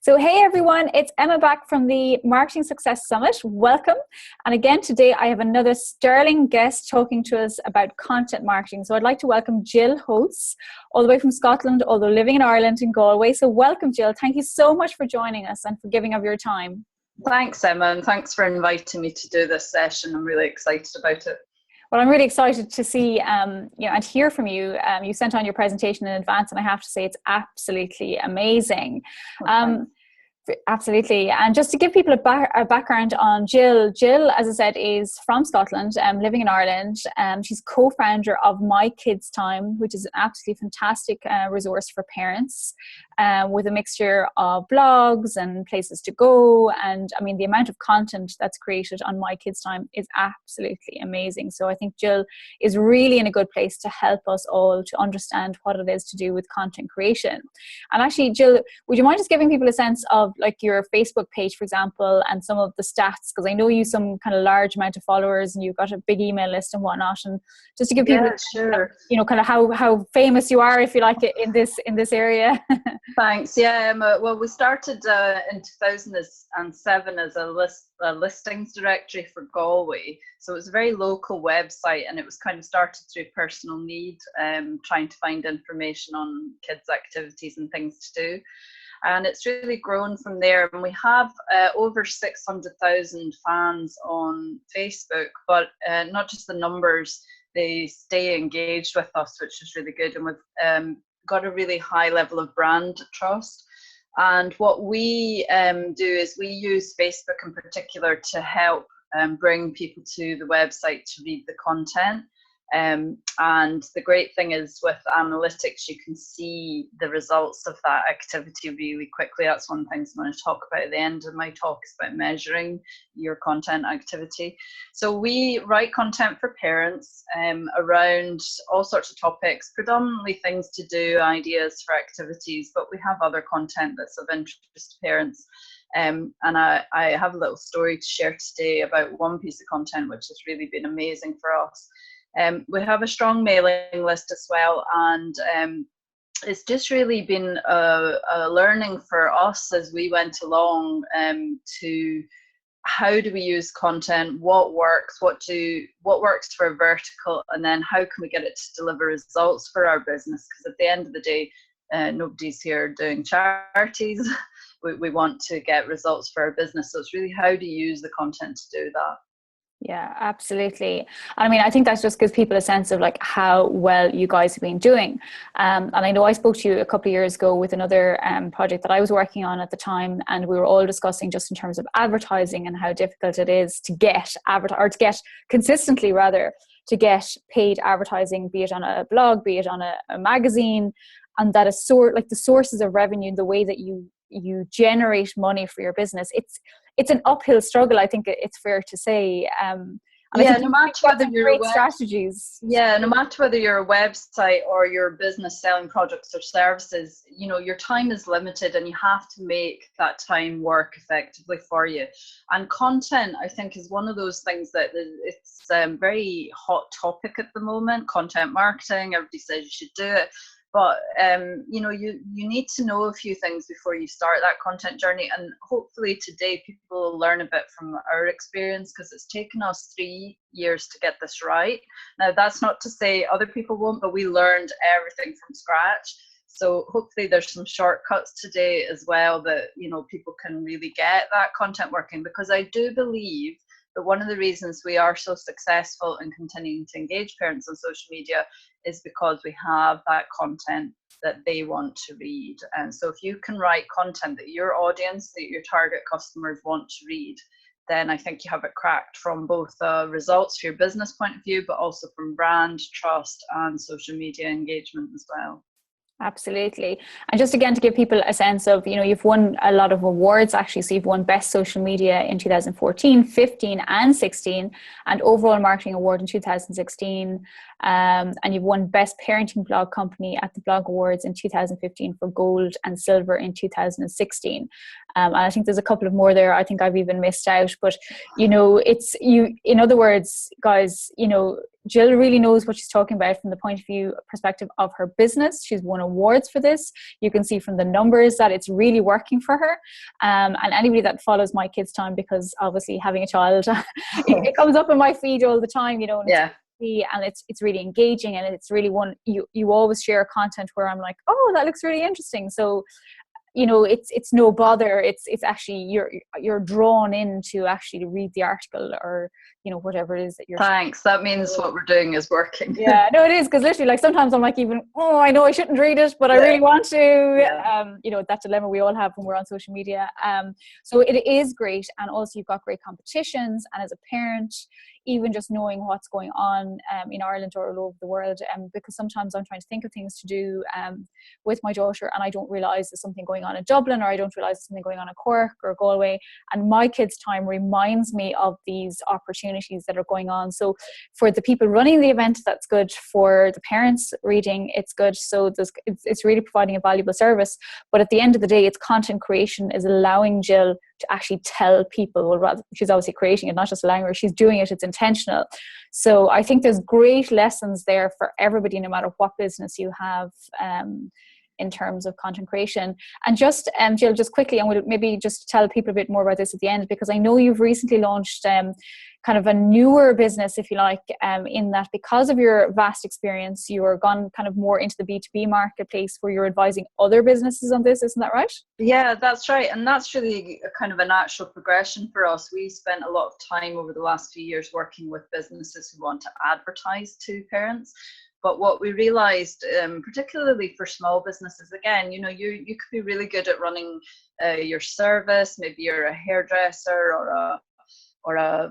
So hey everyone, it's Emma back from the Marketing Success Summit. Welcome. And again today I have another sterling guest talking to us about content marketing. So I'd like to welcome Jill Holtz, all the way from Scotland, although living in Ireland in Galway. So welcome Jill. Thank you so much for joining us and for giving of your time. Thanks Emma, and thanks for inviting me to do this session. I'm really excited about it. Well, I'm really excited to see, and hear from you. You sent on your presentation in advance, and I have to say it's absolutely amazing. Absolutely. And just to give people a background on Jill, as I said, is from Scotland, living in Ireland. She's co-founder of My Kids Time, which is an absolutely fantastic resource for parents, with a mixture of blogs and places to go. And I mean, the amount of content that's created on My Kids Time is absolutely amazing. So I think Jill is really in a good place to help us all to understand what it is to do with content creation. And actually, Jill, would you mind just giving people a sense of like your Facebook page, for example, and some of the stats? Because I know you some kind of large amount of followers and you've got a big email list and whatnot. And just to give people, kind of how famous you are, if you like, in this area. Thanks. Yeah. Well, we started in 2007 as a listings directory for Galway. So it was a very local website, and it was kind of started through personal need, trying to find information on kids' activities and things to do. And it's really grown from there. And we have over 600,000 fans on Facebook, but not just the numbers, they stay engaged with us, which is really good. And we've got a really high level of brand trust. And what we do is we use Facebook in particular to help bring people to the website to read the content. And the great thing is with analytics, you can see the results of that activity really quickly. That's one of the things I'm going to talk about at the end of my talk, is about measuring your content activity. So we write content for parents around all sorts of topics, predominantly things to do, ideas for activities, but we have other content that's of interest to parents. And I have a little story to share today about one piece of content which has really been amazing for us. We have a strong mailing list as well, and it's just really been a learning for us as we went along to how do we use content, what works, what works for a vertical, and then how can we get it to deliver results for our business? Because at the end of the day, nobody's here doing charities. We want to get results for our business. So it's really how do you use the content to do that. Yeah, absolutely. I mean, I think that just gives people a sense of like how well you guys have been doing. And I know I spoke to you a couple of years ago with another project that I was working on at the time, and we were all discussing just in terms of advertising and how difficult it is to get consistently to get paid advertising, be it on a blog, be it on a magazine, and that the sources of revenue, the way that you generate money for your business, it's an uphill struggle, I think it's fair to say. No matter whether you're strategies. Yeah, no matter whether you're a website or your business selling products or services, your time is limited and you have to make that time work effectively for you. And content, I think, is one of those things that it's a very hot topic at the moment. Content marketing, everybody says you should do it. But you need to know a few things before you start that content journey, and hopefully today people will learn a bit from our experience, because it's taken us 3 years to get this right. Now that's not to say other people won't, but we learned everything from scratch. So hopefully there's some shortcuts today as well that people can really get that content working, because I do believe that one of the reasons we are so successful in continuing to engage parents on social media is because we have that content that they want to read. And so if you can write content that your audience, that your target customers want to read, then I think you have it cracked from both results for your business point of view, but also from brand trust and social media engagement as well. Absolutely. And just again to give people a sense of, you've won a lot of awards actually. So you've won Best Social Media in 2014, 15 and 16, and Overall Marketing Award in 2016. And you've won Best Parenting Blog Company at the Blog Awards in 2015 for Gold and Silver in 2016. And I think there's a couple of more there. I think I've even missed out. But, in other words, guys, Jill really knows what she's talking about from the point of view perspective of her business. She's won awards for this. You can see from the numbers that it's really working for her. And anybody that follows My Kids Time, because obviously having a child, it comes up in my feed all the time, you know, and Yeah. and it's really engaging, and it's really one you always share content where I'm like, oh, that looks really interesting. So, you know, it's no bother. It's actually you're drawn in to actually read the article, or, you know, whatever it is that you're. Thanks. That means what we're doing is working. Yeah, no, it is, because literally, like, sometimes I'm like, even, oh, I know I shouldn't read it, but I really want to. You know, that dilemma we all have when we're on social media. So it is great, and also you've got great competitions, and as a parent, even just knowing what's going on in Ireland or all over the world, because sometimes I'm trying to think of things to do with my daughter, and I don't realise there's something going on in Dublin, or I don't realise there's something going on in Cork or Galway, and My Kids Time reminds me of these opportunities that are going on. So for the people running the event, that's good. For the parents reading, it's good. So it's really providing a valuable service. But at the end of the day, it's content creation is allowing Jill to actually tell people, well, rather, she's obviously creating it, not just allowing her, she's doing it, it's intentional. So I think there's great lessons there for everybody, no matter what business you have, in terms of content creation. And just, Jill, just quickly, and we'll maybe just tell people a bit more about this at the end, because I know you've recently launched kind of a newer business, if you like, in that because of your vast experience, you are gone kind of more into the B2B marketplace where you're advising other businesses on this. Isn't that right? Yeah, that's right. And that's really a kind of a natural progression for us. We spent a lot of time over the last few years working with businesses who want to advertise to parents. But what we realized, particularly for small businesses, again, you know, you could be really good at running your service. Maybe you're a hairdresser or a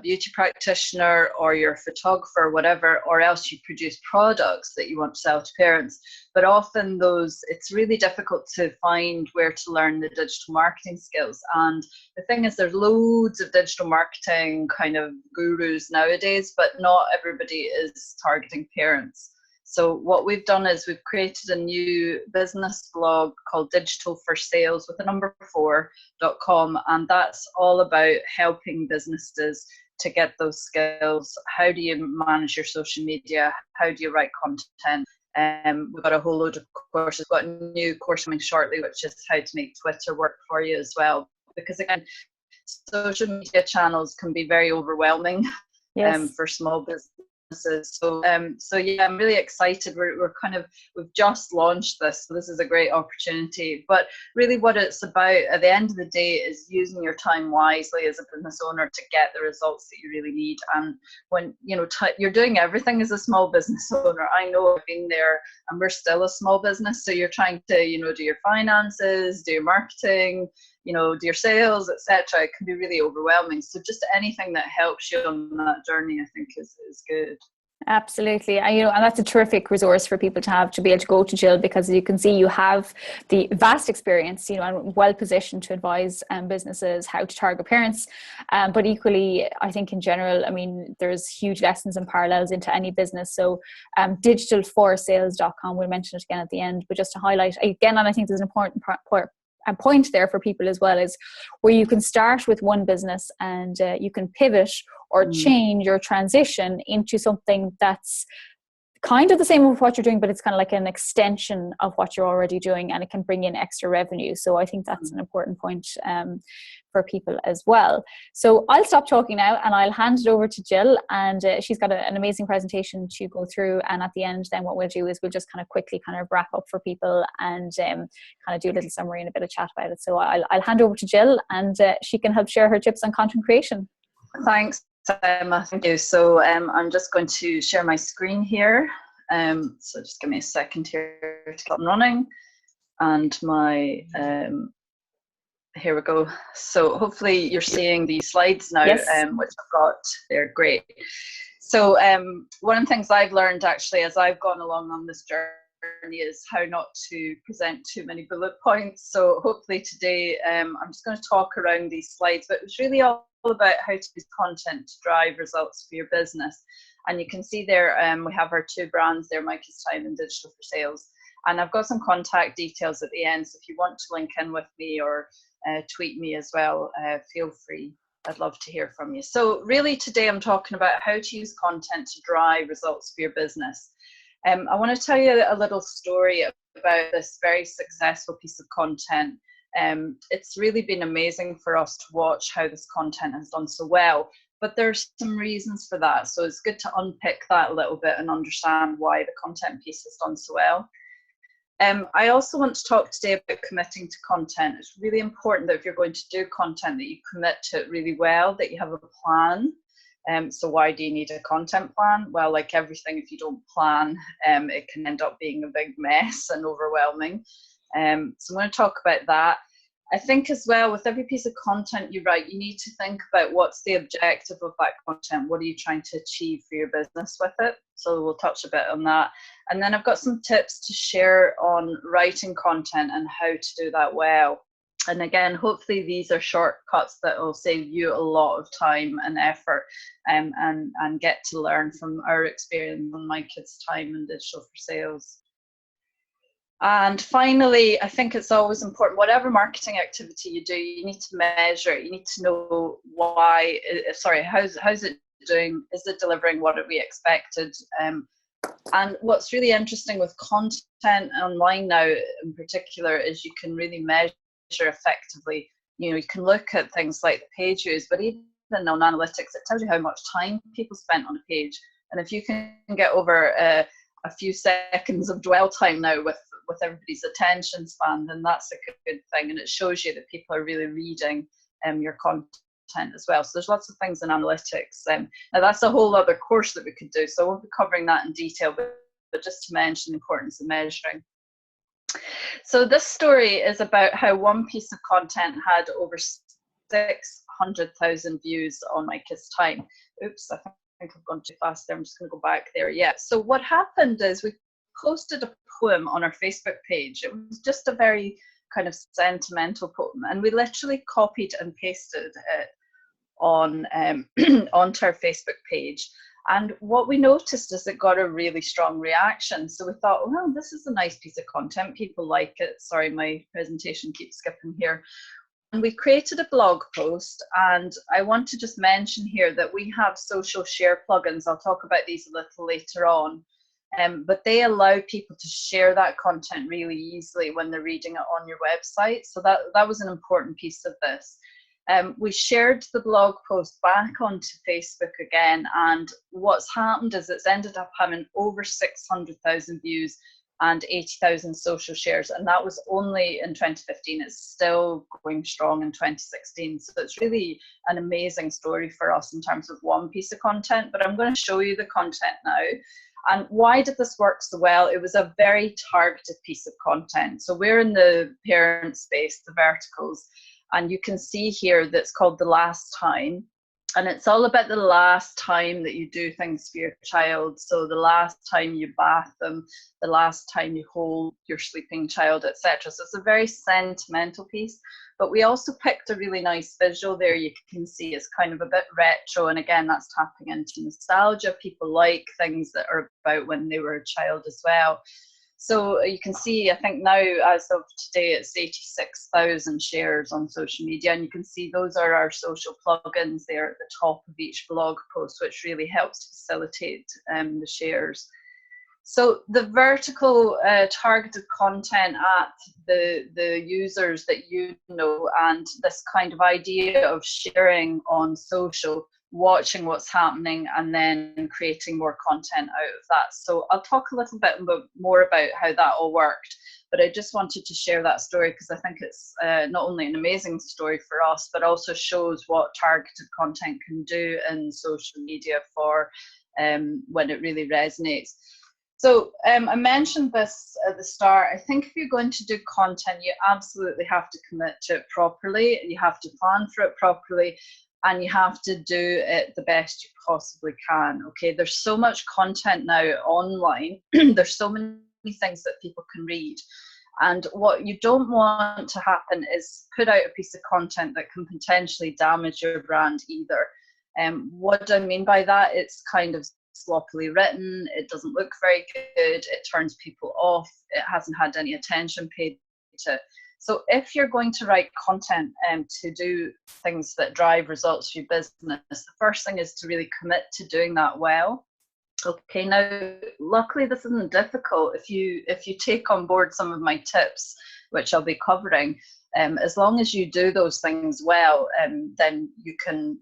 beauty practitioner, or you're a photographer, whatever, or else you produce products that you want to sell to parents. But often it's really difficult to find where to learn the digital marketing skills. And the thing is, there's loads of digital marketing kind of gurus nowadays, but not everybody is targeting parents. So what we've done is we've created a new business blog called digitalforsales with a number 4.com, and that's all about helping businesses to get those skills. How do you manage your social media? How do you write content? We've got a whole load of courses. We've got a new course coming shortly, which is how to make Twitter work for you as well. Because again, social media channels can be very overwhelming for small businesses. So yeah, I'm really excited. We've just launched this, so this is a great opportunity. But really, what it's about at the end of the day is using your time wisely as a business owner to get the results that you really need. And when you're doing everything as a small business owner, I know I've been there, and we're still a small business. So you're trying to do your finances, do your marketing, do your sales, etc. It can be really overwhelming. So just anything that helps you on that journey, I think is good. Absolutely. And that's a terrific resource for people to have, to be able to go to Jill, because you can see you have the vast experience, and well positioned to advise businesses how to target parents. But equally, I think in general, I mean, there's huge lessons and parallels into any business. So digitalforsales.com, we'll mention it again at the end, but just to highlight again, and I think there's an important point there for people as well, is where you can start with one business and you can pivot or change or transition into something that's kind of the same with what you're doing, but it's kind of like an extension of what you're already doing, and it can bring in extra revenue. So I think that's an important point for people as well. So I'll stop talking now and I'll hand it over to Jill, and she's got an amazing presentation to go through. And at the end, then what we'll do is we'll just kind of quickly kind of wrap up for people and kind of do a little summary and a bit of chat about it. So I'll hand over to Jill, and she can help share her tips on content creation. Thanks, Emma. Thank you. So I'm just going to share my screen here. So just give me a second here to get running. And my here we go. So hopefully you're seeing the slides now, yes. Which I've got. They're great. So one of the things I've learned actually as I've gone along on this journey is how not to present too many bullet points. So hopefully today I'm just going to talk around these slides, but it's really all about how to use content to drive results for your business. And you can see there we have our two brands there, My Kids Time and Digital for Sales. And I've got some contact details at the end, so if you want to link in with me or tweet me as well, feel free. I'd love to hear from you. So really today I'm talking about how to use content to drive results for your business. I want to tell you a little story about this very successful piece of content. It's really been amazing for us to watch how this content has done so well, but there's some reasons for that. So it's good to unpick that a little bit and understand why the content piece has done so well. I also want to talk today about committing to content. It's really important that if you're going to do content that you commit to it really well, that you have a plan. So why do you need a content plan? Well, like everything, if you don't plan, it can end up being a big mess and overwhelming. So I'm going to talk about that. I think as well, with every piece of content you write, you need to think about what's the objective of that content. What are you trying to achieve for your business with it? So we'll touch a bit on that. And then I've got some tips to share on writing content and how to do that well. And again, hopefully these are shortcuts that will save you a lot of time and effort, and get to learn from our experience on My Kids' Time and Digital for Sales. And finally, I think it's always important, whatever marketing activity you do, you need to measure it. You need to know why, how's it doing? Is it delivering what we expected? And what's really interesting with content online now in particular is you can really measure effectively. You can look at things like the page views, but even on analytics, it tells you how much time people spent on a page. And if you can get over a few seconds of dwell time now with everybody's attention span, then that's a good thing, and it shows you that people are really reading your content as well. So there's lots of things in analytics. Now that's a whole other course that we could do, so I won't be covering that in detail, but just to mention the importance of measuring. So this story is about how one piece of content had over 600,000 views on My Kids' Time. Oops, I think I've gone too fast there. I'm just going to go back there. Yeah, so what happened is we posted a poem on our Facebook page. It was just a very kind of sentimental poem, and we literally copied and pasted it on onto our Facebook page. And what we noticed is it got a really strong reaction. So we thought, well, this is a nice piece of content. People like it. Sorry, my presentation keeps skipping here. And we created a blog post, and I want to just mention here that we have social share plugins. I'll talk about these a little later on. But they allow people to share that content really easily when they're reading it on your website. So that was an important piece of this. We shared the blog post back onto Facebook again, and what's happened is it's ended up having over 600,000 views and 80,000 social shares, and that was only in 2015. It's still going strong in 2016, so it's really an amazing story for us in terms of one piece of content. But I'm going to show you the content now. And why did this work so well? It was a very targeted piece of content. So we're in the parent space, the verticals, and you can see here that's called The Last Time. And it's all about the last time that you do things for your child. So the last time you bath them, the last time you hold your sleeping child, etc. So it's a very sentimental piece. But we also picked a really nice visual there. You can see it's kind of a bit retro. And again, that's tapping into nostalgia. People like things that are about when they were a child as well. So you can see, I think now as of today, it's 86,000 shares on social media. And you can see those are our social plugins there at the top of each blog post, which really helps facilitate the shares. So the vertical targeted content at the users that you know, and this kind of idea of sharing on social, watching what's happening, and then creating more content out of that. So I'll talk a little bit more about how that all worked, but I just wanted to share that story because I think it's not only an amazing story for us, but also shows what targeted content can do in social media for when it really resonates. So I mentioned this at the start. I think if you're going to do content, you absolutely have to commit to it properly. You have to plan for it properly, and you have to do it the best you possibly can. Okay, there's so much content now online. There's so many things that people can read. And what you don't want to happen is put out a piece of content that can potentially damage your brand either. What do I mean by that? It's kind of sloppily written, it doesn't look very good, it turns people off, it hasn't had any attention paid to. So if you're going to write content to do things that drive results for your business, the first thing is to really commit to doing that well. Okay, now luckily this isn't difficult if you take on board some of my tips, which I'll be covering. As long as you do those things well, then you can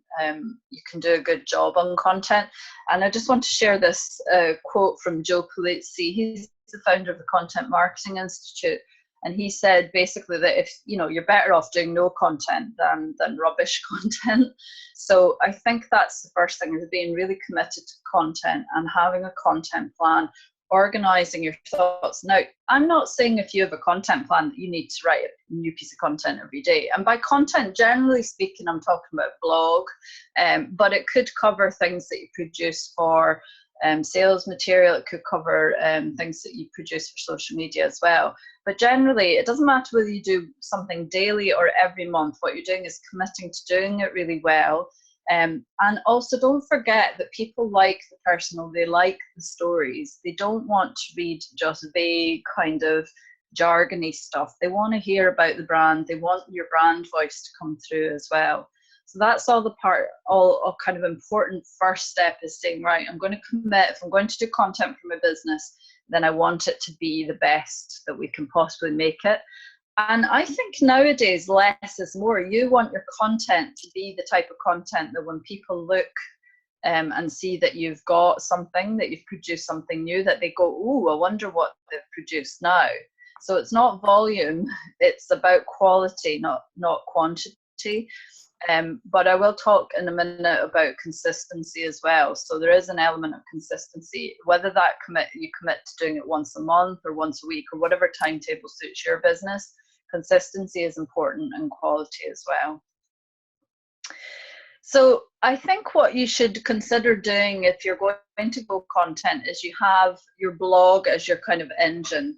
do a good job on content. And I just want to share this quote from Joe Pulizzi. He's the founder of the Content Marketing Institute. And he said basically that if you're better off doing no content than rubbish content. So I think that's the first thing, is being really committed to content and having a content plan, organizing your thoughts. Now, I'm not saying if you have a content plan that you need to write a new piece of content every day. And by content, generally speaking, I'm talking about blog, but it could cover things that you produce for sales material. It could cover things that you produce for social media as well. But generally, it doesn't matter whether you do something daily or every month. What you're doing is committing to doing it really well. And also don't forget that people like the personal, they like the stories. They don't want to read just vague kind of jargony stuff. They want to hear about the brand. They want your brand voice to come through as well. So that's all kind of important first step, is saying, right, I'm going to commit. If I'm going to do content for my business, then I want it to be the best that we can possibly make it. And I think nowadays less is more. You want your content to be the type of content that when people look and see that you've got something, that you've produced something new, that they go, "Ooh, I wonder what they've produced now." So it's not volume, it's about quality, not quantity. But I will talk in a minute about consistency as well. So there is an element of consistency, whether that you commit to doing it once a month or once a week or whatever timetable suits your business. Consistency is important, and quality as well. So I think what you should consider doing if you're going to go content is you have your blog as your kind of engine.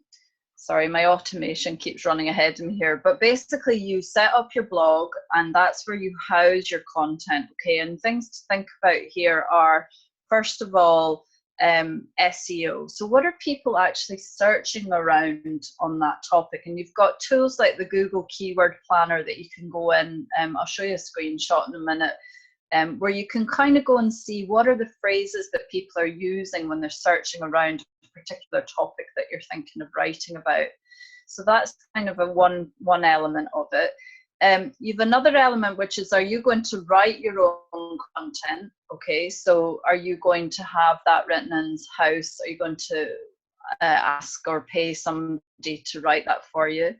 Sorry, my automation keeps running ahead of me here. But basically, you set up your blog, and that's where you house your content. Okay, and things to think about here are, first of all, SEO. So what are people actually searching around on that topic? And you've got tools like the Google Keyword Planner that you can go in. I'll show you a screenshot in a minute. Where you can kind of go and see what are the phrases that people are using when they're searching around a particular topic that you're thinking of writing about. So that's kind of one element of it. You've another element, which is, are you going to write your own content? Okay, so are you going to have that written in-house? Are you going to ask or pay somebody to write that for you?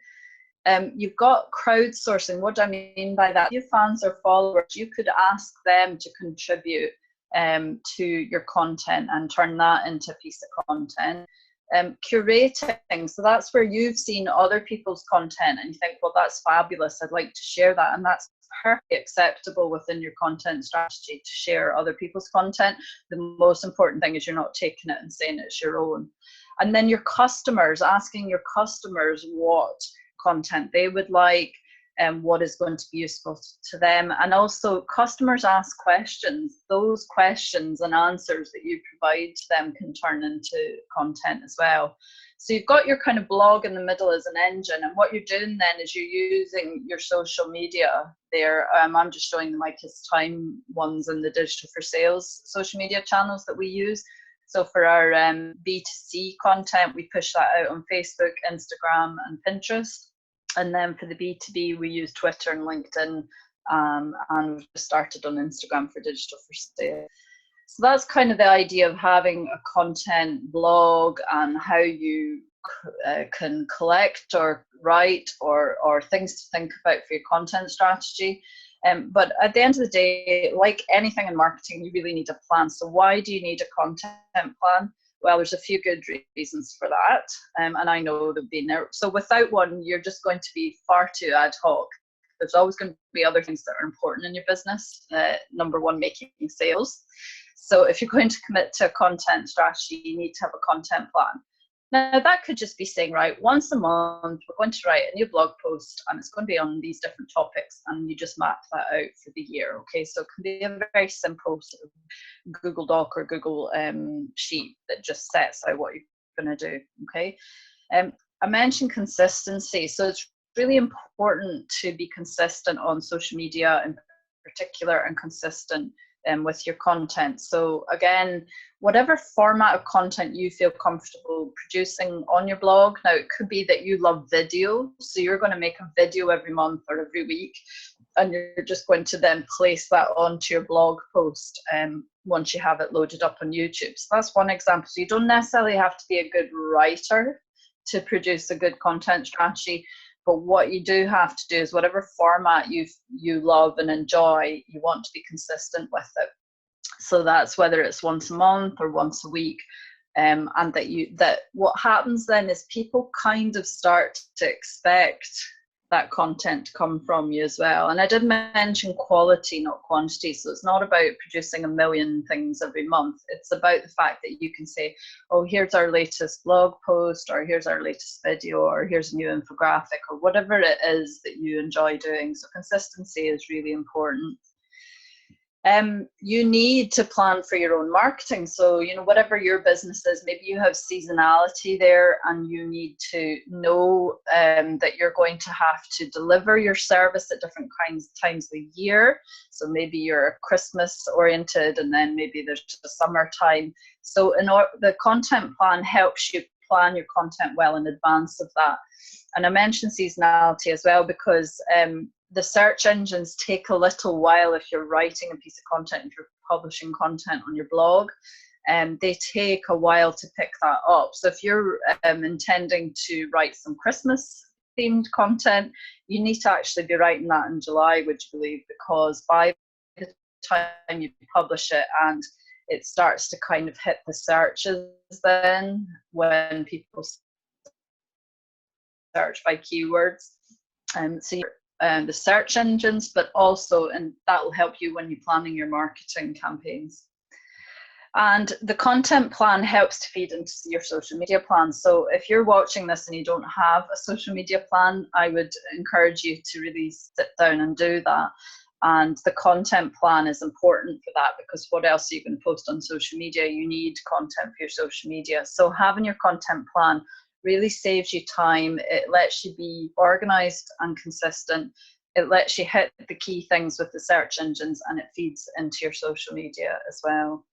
You've got crowdsourcing. What do I mean by that? If you have fans or followers, you could ask them to contribute to your content and turn that into a piece of content. Curating, so that's where you've seen other people's content and you think, well, that's fabulous, I'd like to share that, and that's perfectly acceptable within your content strategy to share other people's content. The most important thing is you're not taking it and saying it's your own. And then your customers, asking your customers what content they would like and what is going to be useful to them. And also customers ask questions. Those questions and answers that you provide to them can turn into content as well. So you've got your kind of blog in the middle as an engine, and what you're doing then is you're using your social media there. I'm just showing the My Kids Time ones and the Digital for Sales social media channels that we use. So for our B2C content, we push that out on Facebook, Instagram and Pinterest. And then for the B2B, we use Twitter and LinkedIn, and we've started on Instagram for Digital for Sale. So that's kind of the idea of having a content blog and how you can collect or write or things to think about for your content strategy. But at the end of the day, like anything in marketing, you really need a plan. So why do you need a content plan? Well, there's a few good reasons for that, and I know they've been there. So without one, you're just going to be far too ad hoc. There's always going to be other things that are important in your business. Number one, making sales. So if you're going to commit to a content strategy, you need to have a content plan. Now, that could just be saying, right, once a month, we're going to write a new blog post and it's going to be on these different topics, and you just map that out for the year. Okay, so it can be a very simple sort of Google Doc or Google sheet that just sets out what you're going to do. Okay, I mentioned consistency. So it's really important to be consistent on social media in particular, and consistent with your content. So again, whatever format of content you feel comfortable producing on your blog. Now, it could be that you love video, so you're going to make a video every month or every week, and you're just going to then place that onto your blog post once you have it loaded up on YouTube. So that's one example. So you don't necessarily have to be a good writer to produce a good content strategy, but what you do have to do is whatever format you love and enjoy, you want to be consistent with it. So that's whether it's once a month or once a week, and that what happens then is people kind of start to expect that content to come from you as well. And I did mention quality, not quantity. So it's not about producing a million things every month. It's about the fact that you can say, oh, here's our latest blog post, or here's our latest video, or here's a new infographic, or whatever it is that you enjoy doing. So consistency is really important. You need to plan for your own marketing. So, whatever your business is, maybe you have seasonality there, and you need to know that you're going to have to deliver your service at different times of the year. So maybe you're Christmas oriented, and then maybe there's a summertime. So the content plan helps you plan your content well in advance of that. And I mentioned seasonality as well, because the search engines take a little while. If you're writing a piece of content, if you're publishing content on your blog, they take a while to pick that up. So if you're intending to write some Christmas themed content, you need to actually be writing that in July, would you believe? Because by the time you publish it and it starts to kind of hit the searches, then when people search by keywords, so the search engines, but also, and that will help you when you're planning your marketing campaigns. And the content plan helps to feed into your social media plan. So if you're watching this and you don't have a social media plan, I would encourage you to really sit down and do that. And the content plan is important for that, because what else are you going to post on social media? You need content for your social media. So having your content plan really saves you time. It lets you be organized and consistent. It lets you hit the key things with the search engines, and it feeds into your social media as well.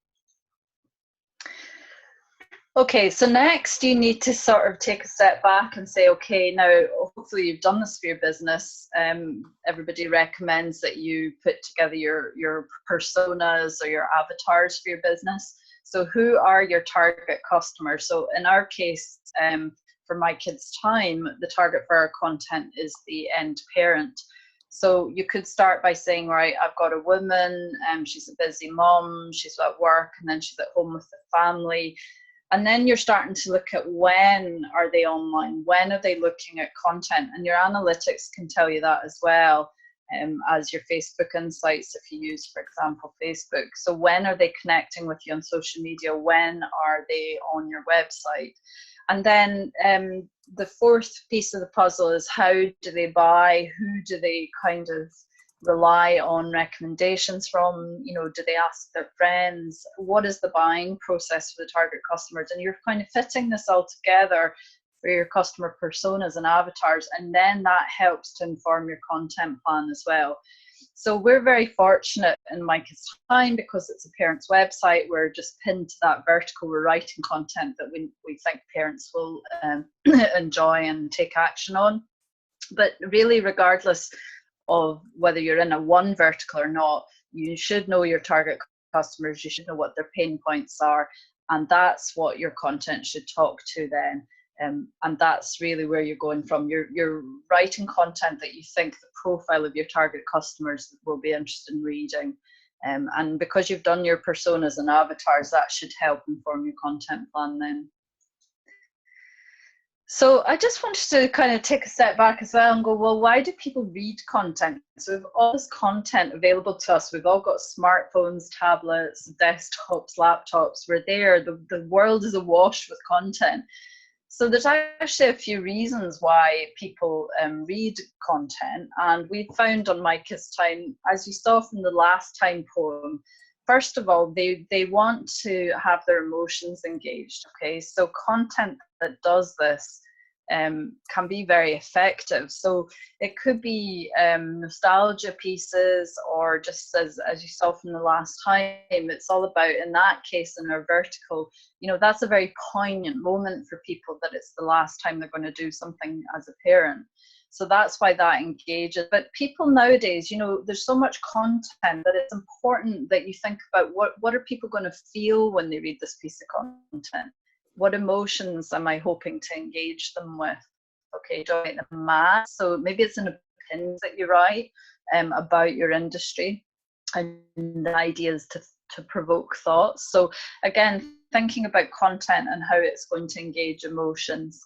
Okay, so next you need to sort of take a step back and say, okay, now hopefully you've done this for your business. Everybody recommends that you put together your personas or your avatars for your business. So who are your target customers? So in our case, for My Kids Time, the target for our content is the end parent. So you could start by saying, right, I've got a woman, she's a busy mom, she's at work, and then she's at home with the family. And then you're starting to look at when are they online, when are they looking at content, and your analytics can tell you that as well, as your Facebook insights, if you use, for example, Facebook. So when are they connecting with you on social media? When are they on your website? And then the fourth piece of the puzzle is, how do they buy? Who do they kind of rely on recommendations from? Do they ask their friends? What is the buying process for the target customers? And you're kind of fitting this all together for your customer personas and avatars, and then that helps to inform your content plan as well. So we're very fortunate in My Kids Time, because it's a parent's website. We're just pinned to that vertical. We're writing content that we think parents will enjoy and take action on. But really, regardless of whether you're in a one vertical or not, you should know your target customers. You should know what their pain points are, and that's what your content should talk to then. And that's really where you're going from. You're writing content that you think the profile of your target customers will be interested in reading. And because you've done your personas and avatars, that should help inform your content plan then. So I just wanted to kind of take a step back as well and go, well, why do people read content? So we've all this content available to us. We've all got smartphones, tablets, desktops, laptops. We're there. The world is awash with content. So there's actually a few reasons why people read content. And we found on My Kids Time, as you saw from the last time poem, first of all, they want to have their emotions engaged. Okay, so content that does this can be very effective. So it could be nostalgia pieces, or just as you saw from the last time, it's all about, in that case, in our vertical, that's a very poignant moment for people, that it's the last time they're going to do something as a parent. So that's why that engages. But people nowadays, there's so much content that it's important that you think about what are people going to feel when they read this piece of content? What emotions am I hoping to engage them with? Okay, do I make them mad? So maybe it's an opinion that you write about your industry, and the ideas to provoke thoughts. So again, thinking about content and how it's going to engage emotions.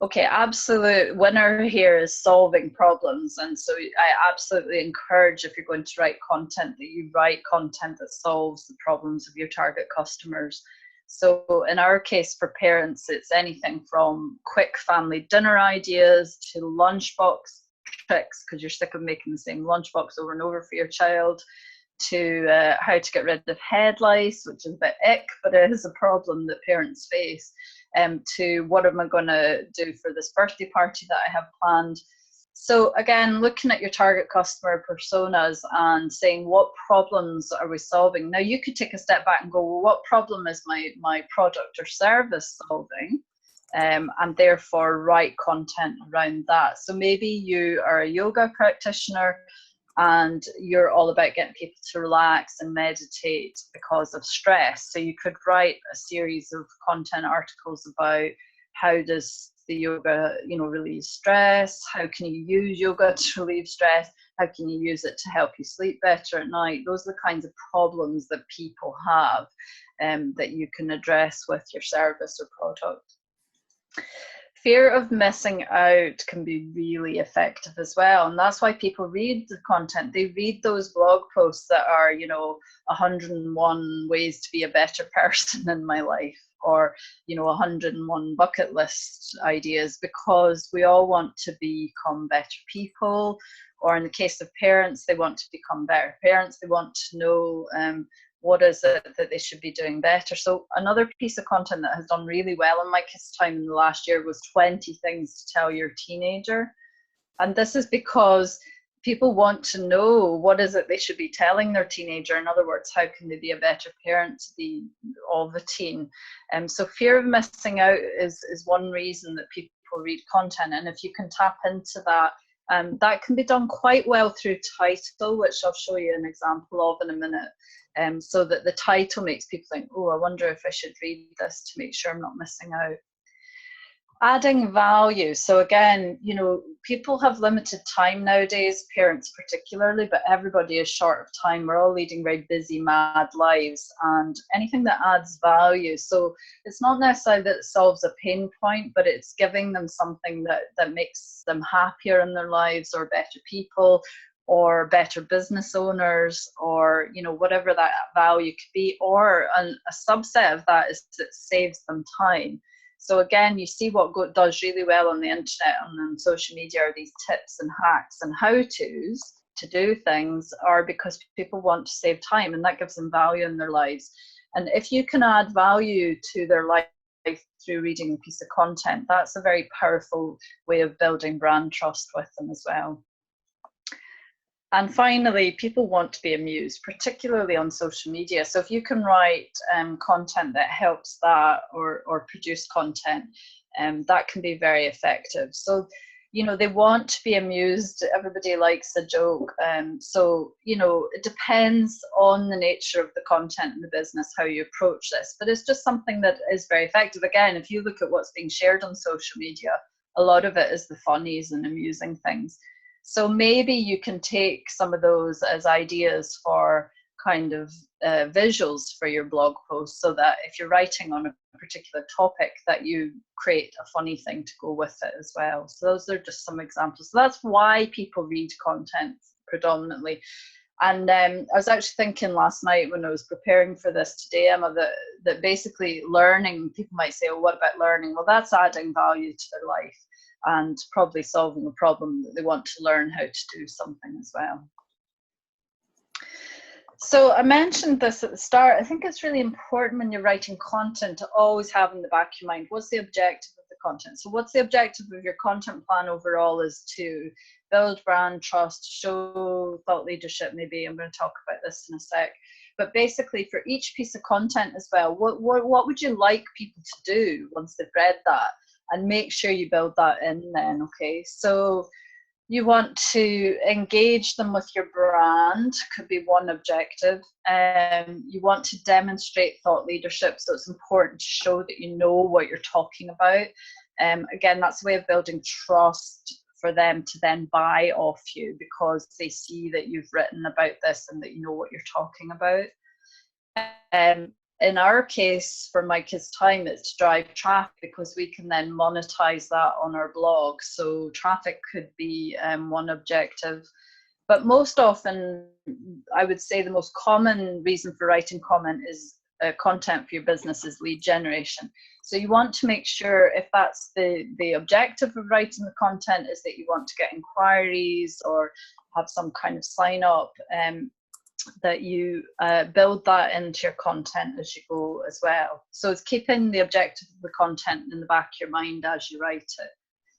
Okay, absolute winner here is solving problems. And so I absolutely encourage, if you're going to write content, that you write content that solves the problems of your target customers. So in our case, for parents, it's anything from quick family dinner ideas to lunchbox tricks, because you're sick of making the same lunchbox over and over for your child, to how to get rid of head lice, which is a bit ick, but it is a problem that parents face, to what am I going to do for this birthday party that I have planned. So again, looking at your target customer personas and saying, what problems are we solving? Now you could take a step back and go, well, what problem is my product or service solving? And therefore write content around that. So maybe you are a yoga practitioner and you're all about getting people to relax and meditate because of stress. So you could write a series of content articles about how does the yoga, relieve stress? How can you use yoga to relieve stress? How can you use it to help you sleep better at night? Those are the kinds of problems that people have, that you can address with your service or product. Fear of missing out can be really effective as well. And that's why people read the content. They read those blog posts that are, 101 ways to be a better person in my life, or 101 bucket list ideas, because we all want to become better people. Or in the case of parents, they want to become better parents. They want to know what is it that they should be doing better. So another piece of content that has done really well in my kids' time in the last year was 20 things to tell your teenager. And this is because people want to know what is it they should be telling their teenager. In other words, how can they be a better parent to the teen? So fear of missing out is one reason that people read content. And if you can tap into that, that can be done quite well through title, which I'll show you an example of in a minute. So that the title makes people think, oh, I wonder if I should read this to make sure I'm not missing out. Adding value. So again, people have limited time nowadays, parents particularly, but everybody is short of time. We're all leading very busy, mad lives, and anything that adds value. So it's not necessarily that it solves a pain point, but it's giving them something that makes them happier in their lives, or better people, or better business owners, or whatever that value could be. Or a subset of that is that it saves them time. So again, you see what does really well on the internet and on social media are these tips and hacks and how-tos to do things, are because people want to save time, and that gives them value in their lives. And if you can add value to their life through reading a piece of content, that's a very powerful way of building brand trust with them as well. And finally, people want to be amused, particularly on social media. So if you can write content that helps that, or produce content, that can be very effective. So, they want to be amused. Everybody likes a joke. So, it depends on the nature of the content and the business, how you approach this. But it's just something that is very effective. Again, if you look at what's being shared on social media, a lot of it is the funnies and amusing things. So maybe you can take some of those as ideas for kind of visuals for your blog post, so that if you're writing on a particular topic, that you create a funny thing to go with it as well. So those are just some examples. So that's why people read content predominantly. And I was actually thinking last night when I was preparing for this today, Emma, that basically learning, people might say, oh, what about learning? Well, that's adding value to their life, and probably solving a problem that they want to learn how to do something as well. So I mentioned this at the start. I think it's really important when you're writing content to always have in the back of your mind, what's the objective of the content. So what's the objective of your content plan overall is to build brand trust, show thought leadership. Maybe I'm going to talk about this in a sec. But basically for each piece of content as well, what would you like people to do once they've read that? And make sure you build that in then, okay? So you want to engage them with your brand, could be one objective. You want to demonstrate thought leadership, so it's important to show that you know what you're talking about. Again, that's a way of building trust for them to then buy off you, because they see that you've written about this and that you know what you're talking about. In our case, for My Kids Time, it's to drive traffic, because we can then monetize that on our blog. So traffic could be one objective. But most often, I would say the most common reason for writing content for your business is lead generation. So you want to make sure, if that's the objective of writing the content, is that you want to get inquiries or have some kind of sign up, that you build that into your content as you go as well. So it's keeping the objective of the content in the back of your mind as you write it.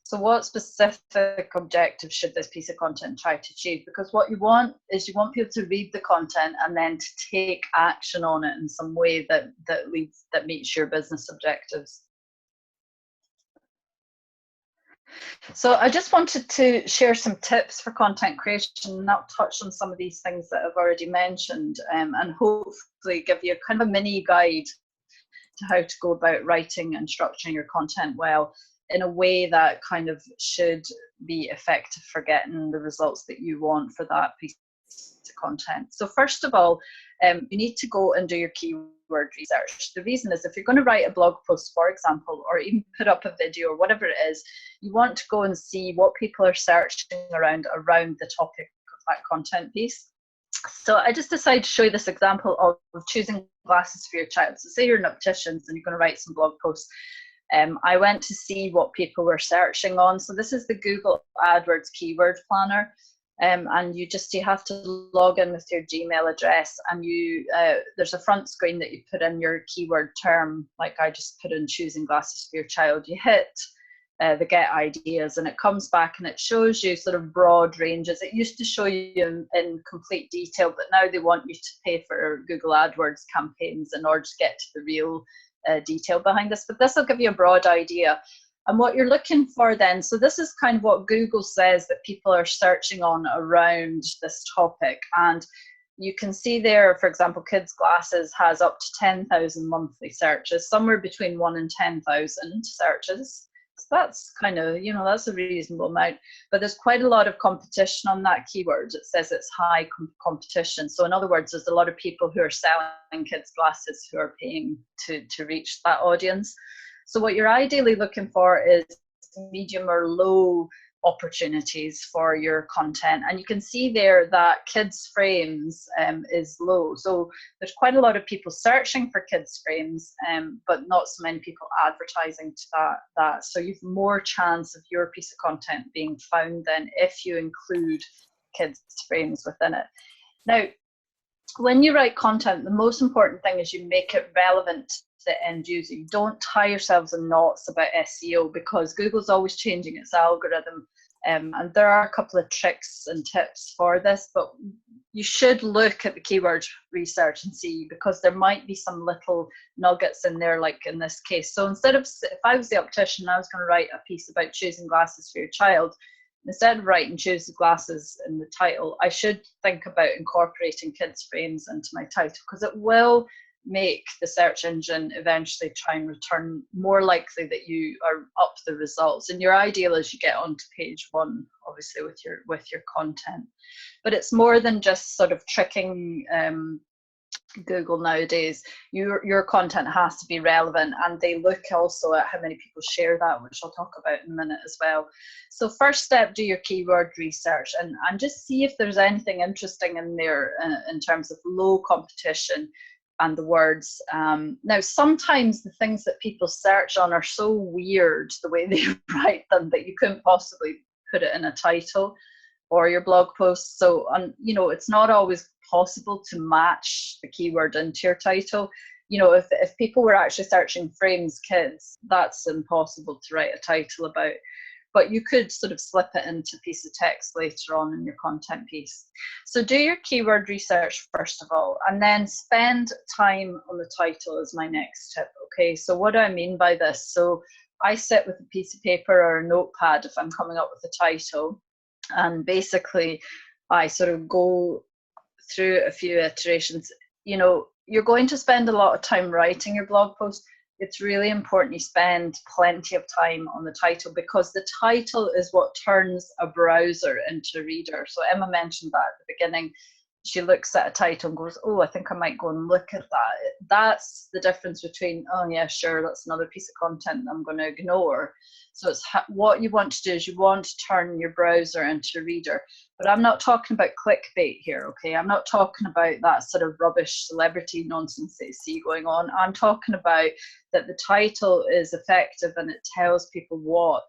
So what specific objective should this piece of content try to achieve? Because what you want is you want people to read the content and then to take action on it in some way that meets your business objectives. So I just wanted to share some tips for content creation, and I'll touch on some of these things that I've already mentioned, and hopefully give you kind of a mini guide to how to go about writing and structuring your content well, in a way that kind of should be effective for getting the results that you want for that piece of content. So first of all, you need to go and do your keyword research. The reason is, if you're going to write a blog post, for example, or even put up a video or whatever it is, you want to go and see what people are searching around the topic of that content piece. So I just decided to show you this example of choosing glasses for your child. So say you're an optician and you're going to write some blog posts. I went to see what people were searching on. So this is the Google AdWords keyword planner. And you have to log in with your Gmail address, and there's a front screen that you put in your keyword term, like I just put in choosing glasses for your child. You hit the get ideas, and it comes back and it shows you sort of broad ranges. It used to show you in complete detail, but now they want you to pay for Google AdWords campaigns in order to get to the real detail behind this. But this will give you a broad idea. And what you're looking for then, so this is kind of what Google says that people are searching on around this topic. And you can see there, for example, kids glasses has up to 10,000 monthly searches, somewhere between 1 and 10,000 searches. So that's kind of, that's a reasonable amount. But there's quite a lot of competition on that keyword. It says it's high competition. So in other words, there's a lot of people who are selling kids glasses who are paying to reach that audience. So what you're ideally looking for is medium or low opportunities for your content. And you can see there that kids frames is low. So there's quite a lot of people searching for kids frames, but not so many people advertising to that. So you've more chance of your piece of content being found then if you include kids frames within it. Now, when you write content, the most important thing is you make it relevant to the end user. You don't tie yourselves in knots about SEO, because Google's always changing its algorithm. And there are a couple of tricks and tips for this, but you should look at the keyword research and see, because there might be some little nuggets in there, like in this case. So instead of, if I was the optician, I was going to write a piece about choosing glasses for your child. Instead of writing choose the glasses in the title, I should think about incorporating kids frames into my title, because it will make the search engine eventually try and return more likely that you are up the results. And your ideal is you get onto page 1, obviously, with your content. But it's more than just sort of tricking Google nowadays. Your content has to be relevant, and they look also at how many people share that, which I'll talk about in a minute as well. So first step, do your keyword research and just see if there's anything interesting in there in terms of low competition and the words. Now, sometimes the things that people search on are so weird, the way they write them, that you couldn't possibly put it in a title or your blog post. So, it's not always possible to match the keyword into your title. you know, if people were actually searching frames kids, that's impossible to write a title about. But you could sort of slip it into a piece of text later on in your content piece. So do your keyword research first of all, and then spend time on the title is my next tip. Okay, so what do I mean by this? So I sit with a piece of paper or a notepad if I'm coming up with a title, and basically I sort of go through a few iterations. You know, you're going to spend a lot of time writing your blog post. It's really important you spend plenty of time on the title, because the title is what turns a browser into a reader. So Emma mentioned that at the beginning. She looks at a title and goes, oh, I think I might go and look at that. That's the difference between, oh yeah, sure, that's another piece of content I'm going to ignore. So it's what you want to do is you want to turn your browser into a reader. But I'm not talking about clickbait here, okay? I'm not talking about that sort of rubbish celebrity nonsense that you see going on. I'm talking about that the title is effective and it tells people what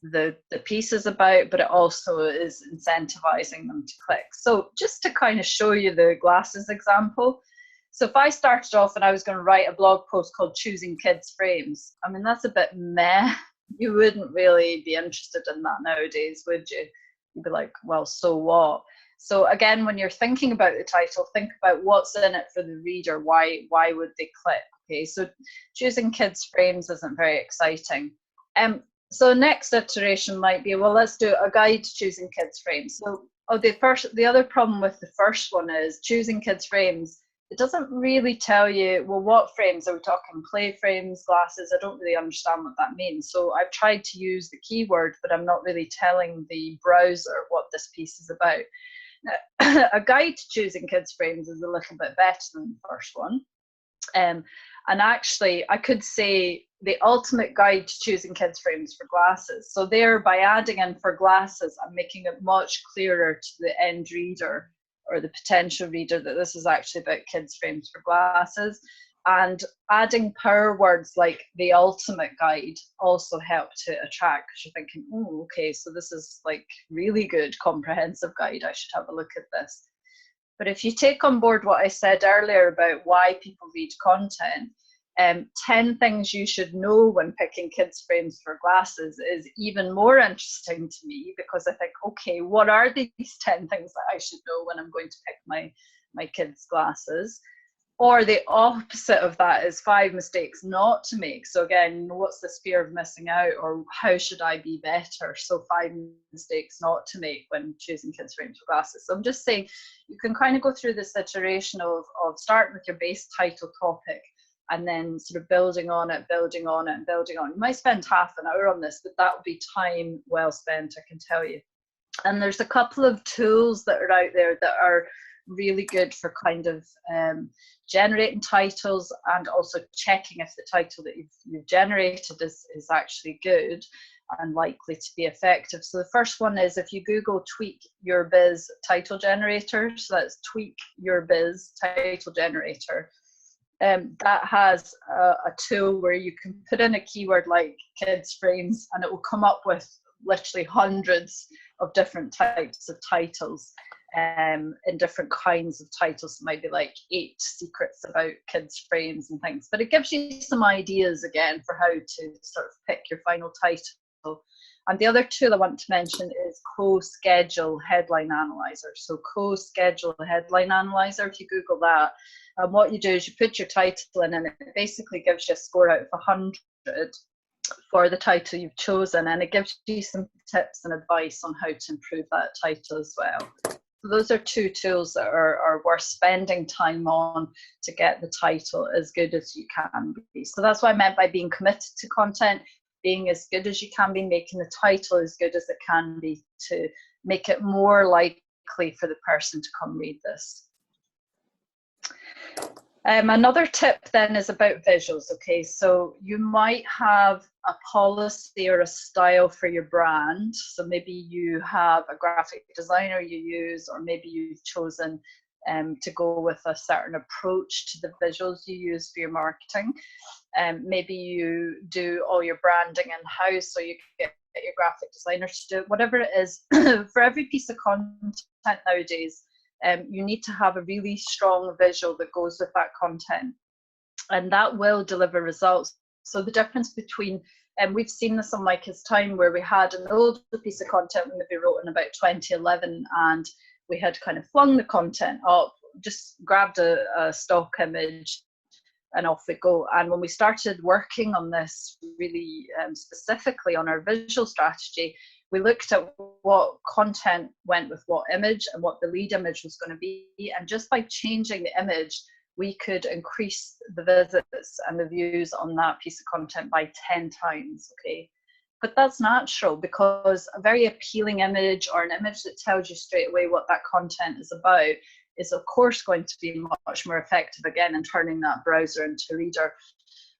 the piece is about, but it also is incentivizing them to click. So just to kind of show you the glasses example. So if I started off and I was going to write a blog post called Choosing Kids Frames, I mean, that's a bit meh. You wouldn't really be interested in that nowadays, would you? You'd be like, well, so what? So again, when you're thinking about the title, think about what's in it for the reader. Why would they click? Okay, so choosing kids frames isn't very exciting. So next iteration might be, well, let's do a guide to choosing kids frames. So the other problem with the first one is choosing kids frames. It doesn't really tell you, well, what frames? Are we talking play frames, glasses? I don't really understand what that means. So I've tried to use the keyword, but I'm not really telling the browser what this piece is about. Now, a guide to choosing kids frames is a little bit better than the first one. And actually, I could say the ultimate guide to choosing kids frames for glasses. So there, by adding in for glasses, I'm making it much clearer to the end reader or the potential reader that this is actually about kids frames for glasses. And adding power words like the ultimate guide also help to attract, because you're thinking, oh, okay, so this is like really good comprehensive guide. I should have a look at this. But if you take on board what I said earlier about why people read content, 10 things you should know when picking kids frames for glasses is even more interesting to me, because I think, okay, what are these 10 things that I should know when I'm going to pick my kids' glasses? Or the opposite of that is 5 mistakes not to make. So again, what's this fear of missing out, or how should I be better? So 5 mistakes not to make when choosing kids frames for glasses. So I'm just saying you can kind of go through this iteration of starting with your base title topic and then sort of building on it, building on it, and building on. You might spend half an hour on this, but that would be time well spent, I can tell you. And there's a couple of tools that are out there that are really good for kind of generating titles and also checking if the title that you've generated is actually good and likely to be effective. So the first one is if you Google Tweak Your Biz title generator, so that's Tweak Your Biz title generator. That has a tool where you can put in a keyword like kids frames and it will come up with literally hundreds of different types of titles in different kinds of titles. It might be like 8 secrets about kids frames and things, but it gives you some ideas again for how to sort of pick your final title. And the other tool I want to mention is Co-Schedule Headline Analyzer. So Co-Schedule Headline Analyzer, if you Google that, what you do is you put your title in and it basically gives you a score out of 100 for the title you've chosen, and it gives you some tips and advice on how to improve that title as well. So those are 2 tools that are worth spending time on to get the title as good as you can be. So that's what I meant by being committed to content, being as good as you can be, making the title as good as it can be to make it more likely for the person to come read this. Another tip then is about visuals. Okay, so you might have a policy or a style for your brand. So maybe you have a graphic designer you use, or maybe you've chosen to go with a certain approach to the visuals you use for your marketing. Maybe you do all your branding in-house, so you get your graphic designer to do it. Whatever it is, for every piece of content nowadays, you need to have a really strong visual that goes with that content. and that will deliver results. So the difference between, and we've seen this on My Kids Time, where we had an older piece of content we maybe wrote in about 2011, and we had kind of flung the content up, just grabbed a stock image, and off we go. And when we started working on this really specifically on our visual strategy, we looked at what content went with what image and what the lead image was going to be. And just by changing the image, we could increase the visits and the views on that piece of content by 10 times, okay? But that's natural, because a very appealing image, or an image that tells you straight away what that content is about, is of course going to be much more effective again in turning that browser into a reader.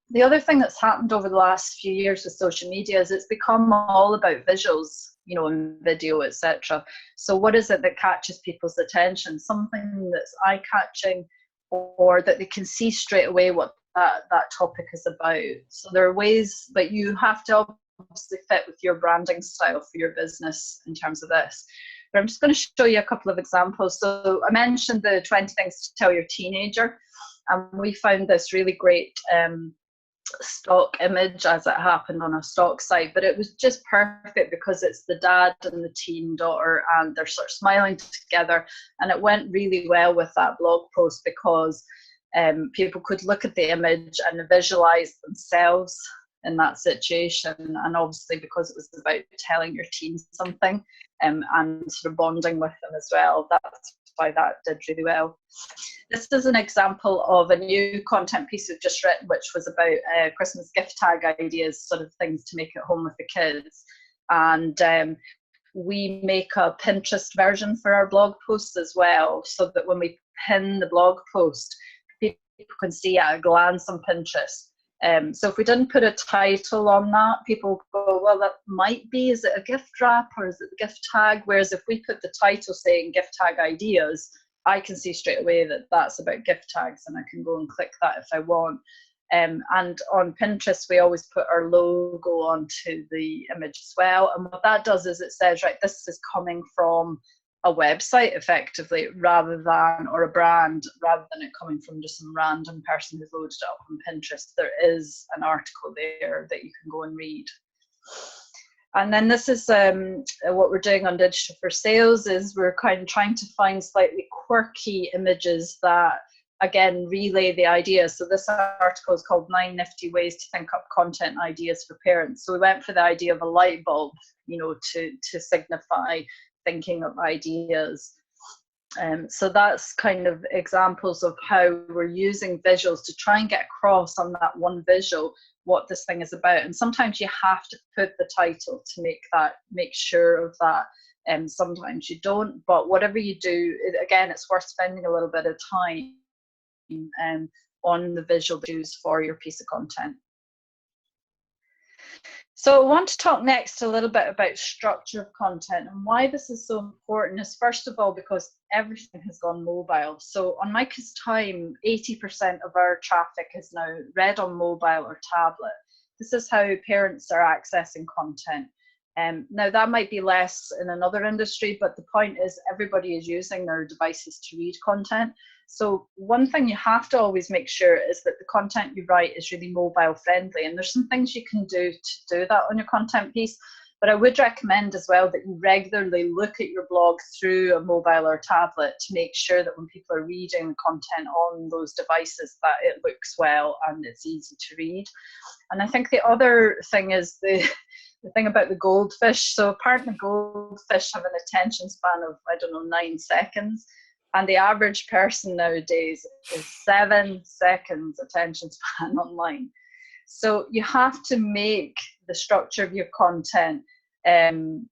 The other thing that's happened over the last few years with social media is it's become all about visuals, you know, and video, etc. So what is it that catches people's attention? Something that's eye-catching, or that they can see straight away what that topic is about. So there are ways, but you have to obviously fit with your branding style for your business in terms of this. But I'm just going to show you a couple of examples. So I mentioned the 20 things to tell your teenager, and we found this really great stock image as it happened on a stock site, but it was just perfect because it's the dad and the teen daughter, and they're sort of smiling together, and it went really well with that blog post because people could look at the image and visualize themselves in that situation, and obviously because it was about telling your teen something and sort of bonding with them as well, that's why that did really well. This is an example of a new content piece we've just written, which was about Christmas gift tag ideas, sort of things to make at home with the kids. And we make a Pinterest version for our blog posts as well, so that when we pin the blog post, people can see at a glance on Pinterest. So if we didn't put a title on that, people go, well, that might be, is it a gift wrap or is it the gift tag? Whereas if we put the title saying gift tag ideas, I can see straight away that that's about gift tags, and I can go and click that if I want. And on Pinterest, we always put our logo onto the image as well. And what that does is it says, right, this is coming from a website effectively, rather than, or a brand, rather than it coming from just some random person who's loaded it up on Pinterest. There is an article there that you can go and read. And then this is what we're doing on Digital for Sales, is we're kind of trying to find slightly quirky images that, again, relay the idea. So this article is called 9 Nifty Ways to Think Up Content Ideas for Parents. So we went for the idea of a light bulb, you know, to signify thinking of ideas. So that's kind of examples of how we're using visuals to try and get across on that one visual what this thing is about. And sometimes you have to put the title to make sure of that, and sometimes you don't. But whatever you do, again, it's worth spending a little bit of time on the visual cues for your piece of content. So I want to talk next a little bit about structure of content, and why this is so important is, first of all, because everything has gone mobile. So on My Kids Time, 80% of our traffic is now read on mobile or tablet. This is how parents are accessing content. Now that might be less in another industry, but the point is everybody is using their devices to read content. So one thing you have to always make sure is that the content you write is really mobile friendly. And there's some things you can do to do that on your content piece. But I would recommend as well that you regularly look at your blog through a mobile or tablet to make sure that when people are reading content on those devices, that it looks well and it's easy to read. And I think the other thing is the thing about the goldfish. So apparently goldfish have an attention span of, 9 seconds. And the average person nowadays is 7 seconds attention span online. So you have to make the structure of your content, do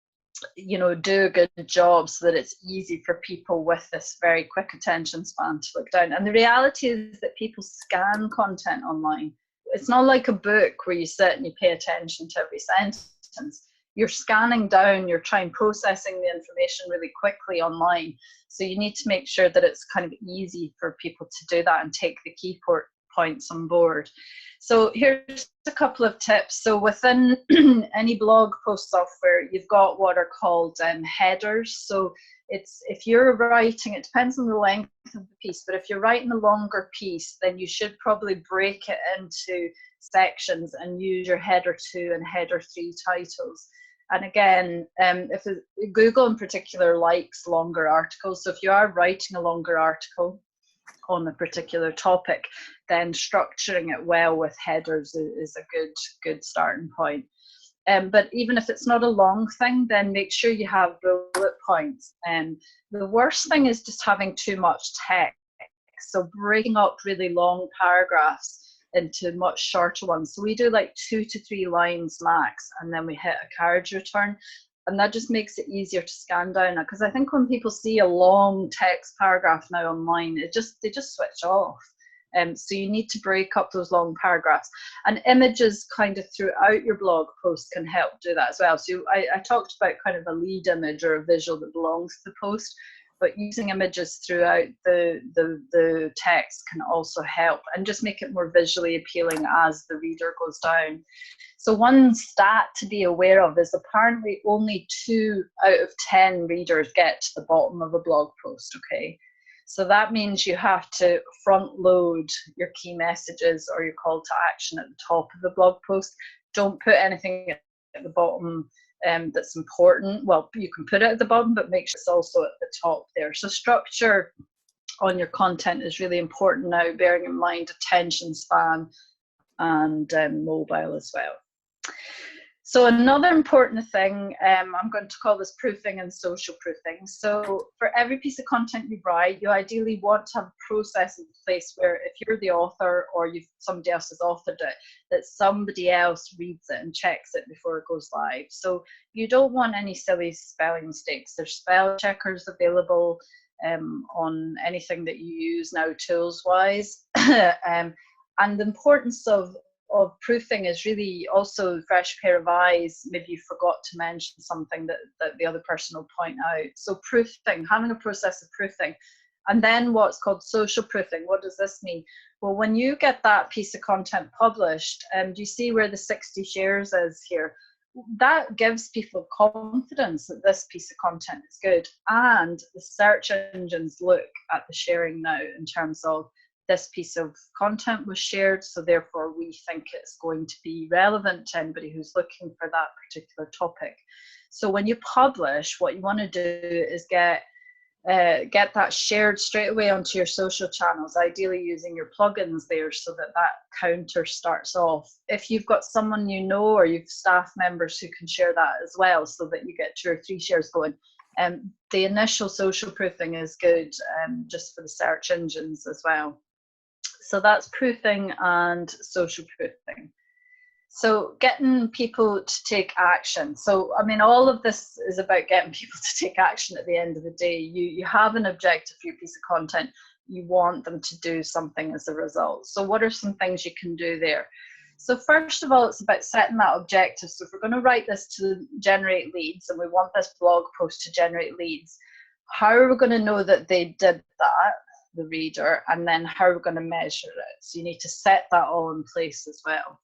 a good job so that it's easy for people with this very quick attention span to look down. And the reality is that people scan content online. It's not like a book where you sit and you pay attention to every sentence. You're scanning down, you're processing the information really quickly online. So you need to make sure that it's kind of easy for people to do that and take the key points on board. So here's a couple of tips. So within any blog post software, you've got what are called headers. So it's, if you're writing, it depends on the length of the piece, but if you're writing a longer piece, then you should probably break it into sections and use your header 2 and header 3 titles. And again, Google in particular likes longer articles. So if you are writing a longer article on a particular topic, then structuring it well with headers is a good starting point. But even if it's not a long thing, then make sure you have bullet points. And the worst thing is just having too much text. So breaking up really long paragraphs into much shorter ones. So we do like 2 to 3 lines max, and then we hit a carriage return. And that just makes it easier to scan down. Because I think when people see a long text paragraph now online, they just switch off. So you need to break up those long paragraphs, and images kind of throughout your blog post can help do that as well. So I talked about kind of a lead image or a visual that belongs to the post, but using images throughout the text can also help and just make it more visually appealing as the reader goes down. So one stat to be aware of is apparently only 2 out of 10 readers get to the bottom of a blog post, okay? So that means you have to front load your key messages or your call to action at the top of the blog post. Don't put anything at the bottom that's important. Well, you can put it at the bottom, but make sure it's also at the top there. So structure on your content is really important now, bearing in mind attention span and mobile as well. So another important thing, I'm going to call this proofing and social proofing. So for every piece of content you write, you ideally want to have a process in place where if you're the author or somebody else has authored it, that somebody else reads it and checks it before it goes live. So you don't want any silly spelling mistakes. There's spell checkers available on anything that you use now tools-wise. And the importance of proofing is really also fresh pair of eyes. Maybe you forgot to mention something that the other person will point out. So proofing, having a process of proofing. And then what's called social proofing. What does this mean? Well, when you get that piece of content published, do you see where the 60 shares is here? That gives people confidence that this piece of content is good. And the search engines look at the sharing now in terms of this piece of content was shared, so therefore we think it's going to be relevant to anybody who's looking for that particular topic. So when you publish, what you want to do is get that shared straight away onto your social channels, ideally using your plugins there so that counter starts off. If you've got someone you know or you've staff members who can share that as well so that you get 2 or 3 shares going. The initial social proofing is good just for the search engines as well. So that's proofing and social proofing. So getting people to take action. So, I mean, all of this is about getting people to take action at the end of the day. You have an objective for your piece of content. You want them to do something as a result. So what are some things you can do there? So first of all, it's about setting that objective. So if we're going to write this to generate leads and we want this blog post to generate leads, how are we going to know that they did that, the reader, and then how are we going to measure it? So you need to set that all in place as well.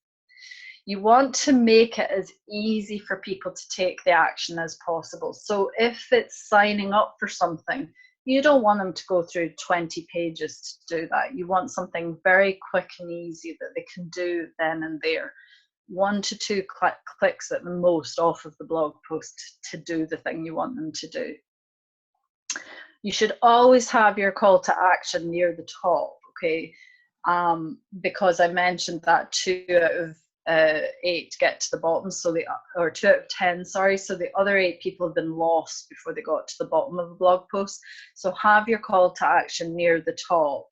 You want to make it as easy for people to take the action as possible. So if it's signing up for something, you don't want them to go through 20 pages to do that. You want something very quick and easy that they can do then and there. 1 to 2 clicks at the most off of the blog post to do the thing you want them to do. You should always have your call to action near the top, okay? Because I mentioned that 2 out of 8 get to the bottom, or 2 out of 10, sorry. So the other 8 people have been lost before they got to the bottom of a blog post. So have your call to action near the top,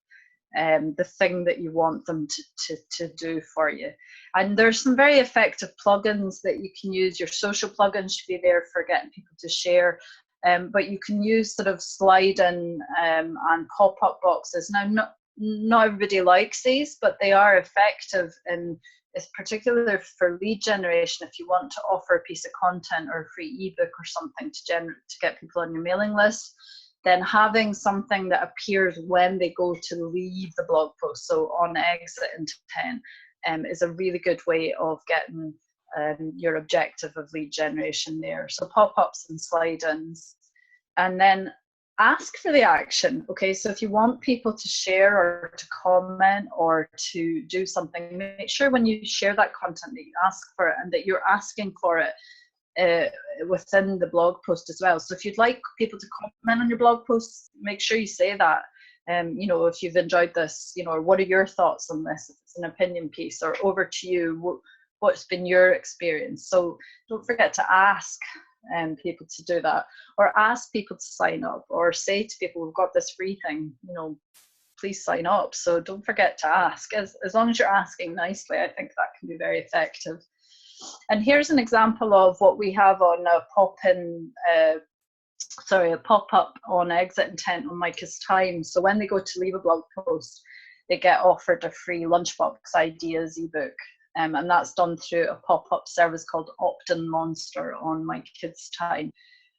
the thing that you want them to do for you. And there's some very effective plugins that you can use. Your social plugins should be there for getting people to share. But you can use sort of slide in and pop-up boxes. Now, not everybody likes these, but they are effective, and it's particularly for lead generation. If you want to offer a piece of content or a free ebook or something to get people on your mailing list, then having something that appears when they go to leave the blog post, so on exit intent, is a really good way of getting your objective of lead generation there. So pop-ups and slide-ins, and then ask for the action. Okay, so if you want people to share or to comment or to do something, make sure when you share that content that you ask for it, and that you're asking for it within the blog post as well. So if you'd like people to comment on your blog posts, make sure you say that. You know, if you've enjoyed this, you know, or what are your thoughts on this? If it's an opinion piece, or over to you, what's been your experience? So don't forget to ask people to do that, or ask people to sign up, or say to people, we've got this free thing, you know, please sign up. So don't forget to ask. As long as you're asking nicely, I think that can be very effective. And here's an example of what we have on a pop-up on exit intent on My Kids Time. So when they go to leave a blog post, they get offered a free lunchbox ideas ebook. And that's done through a pop-up service called Opt-in Monster on My Kids Time.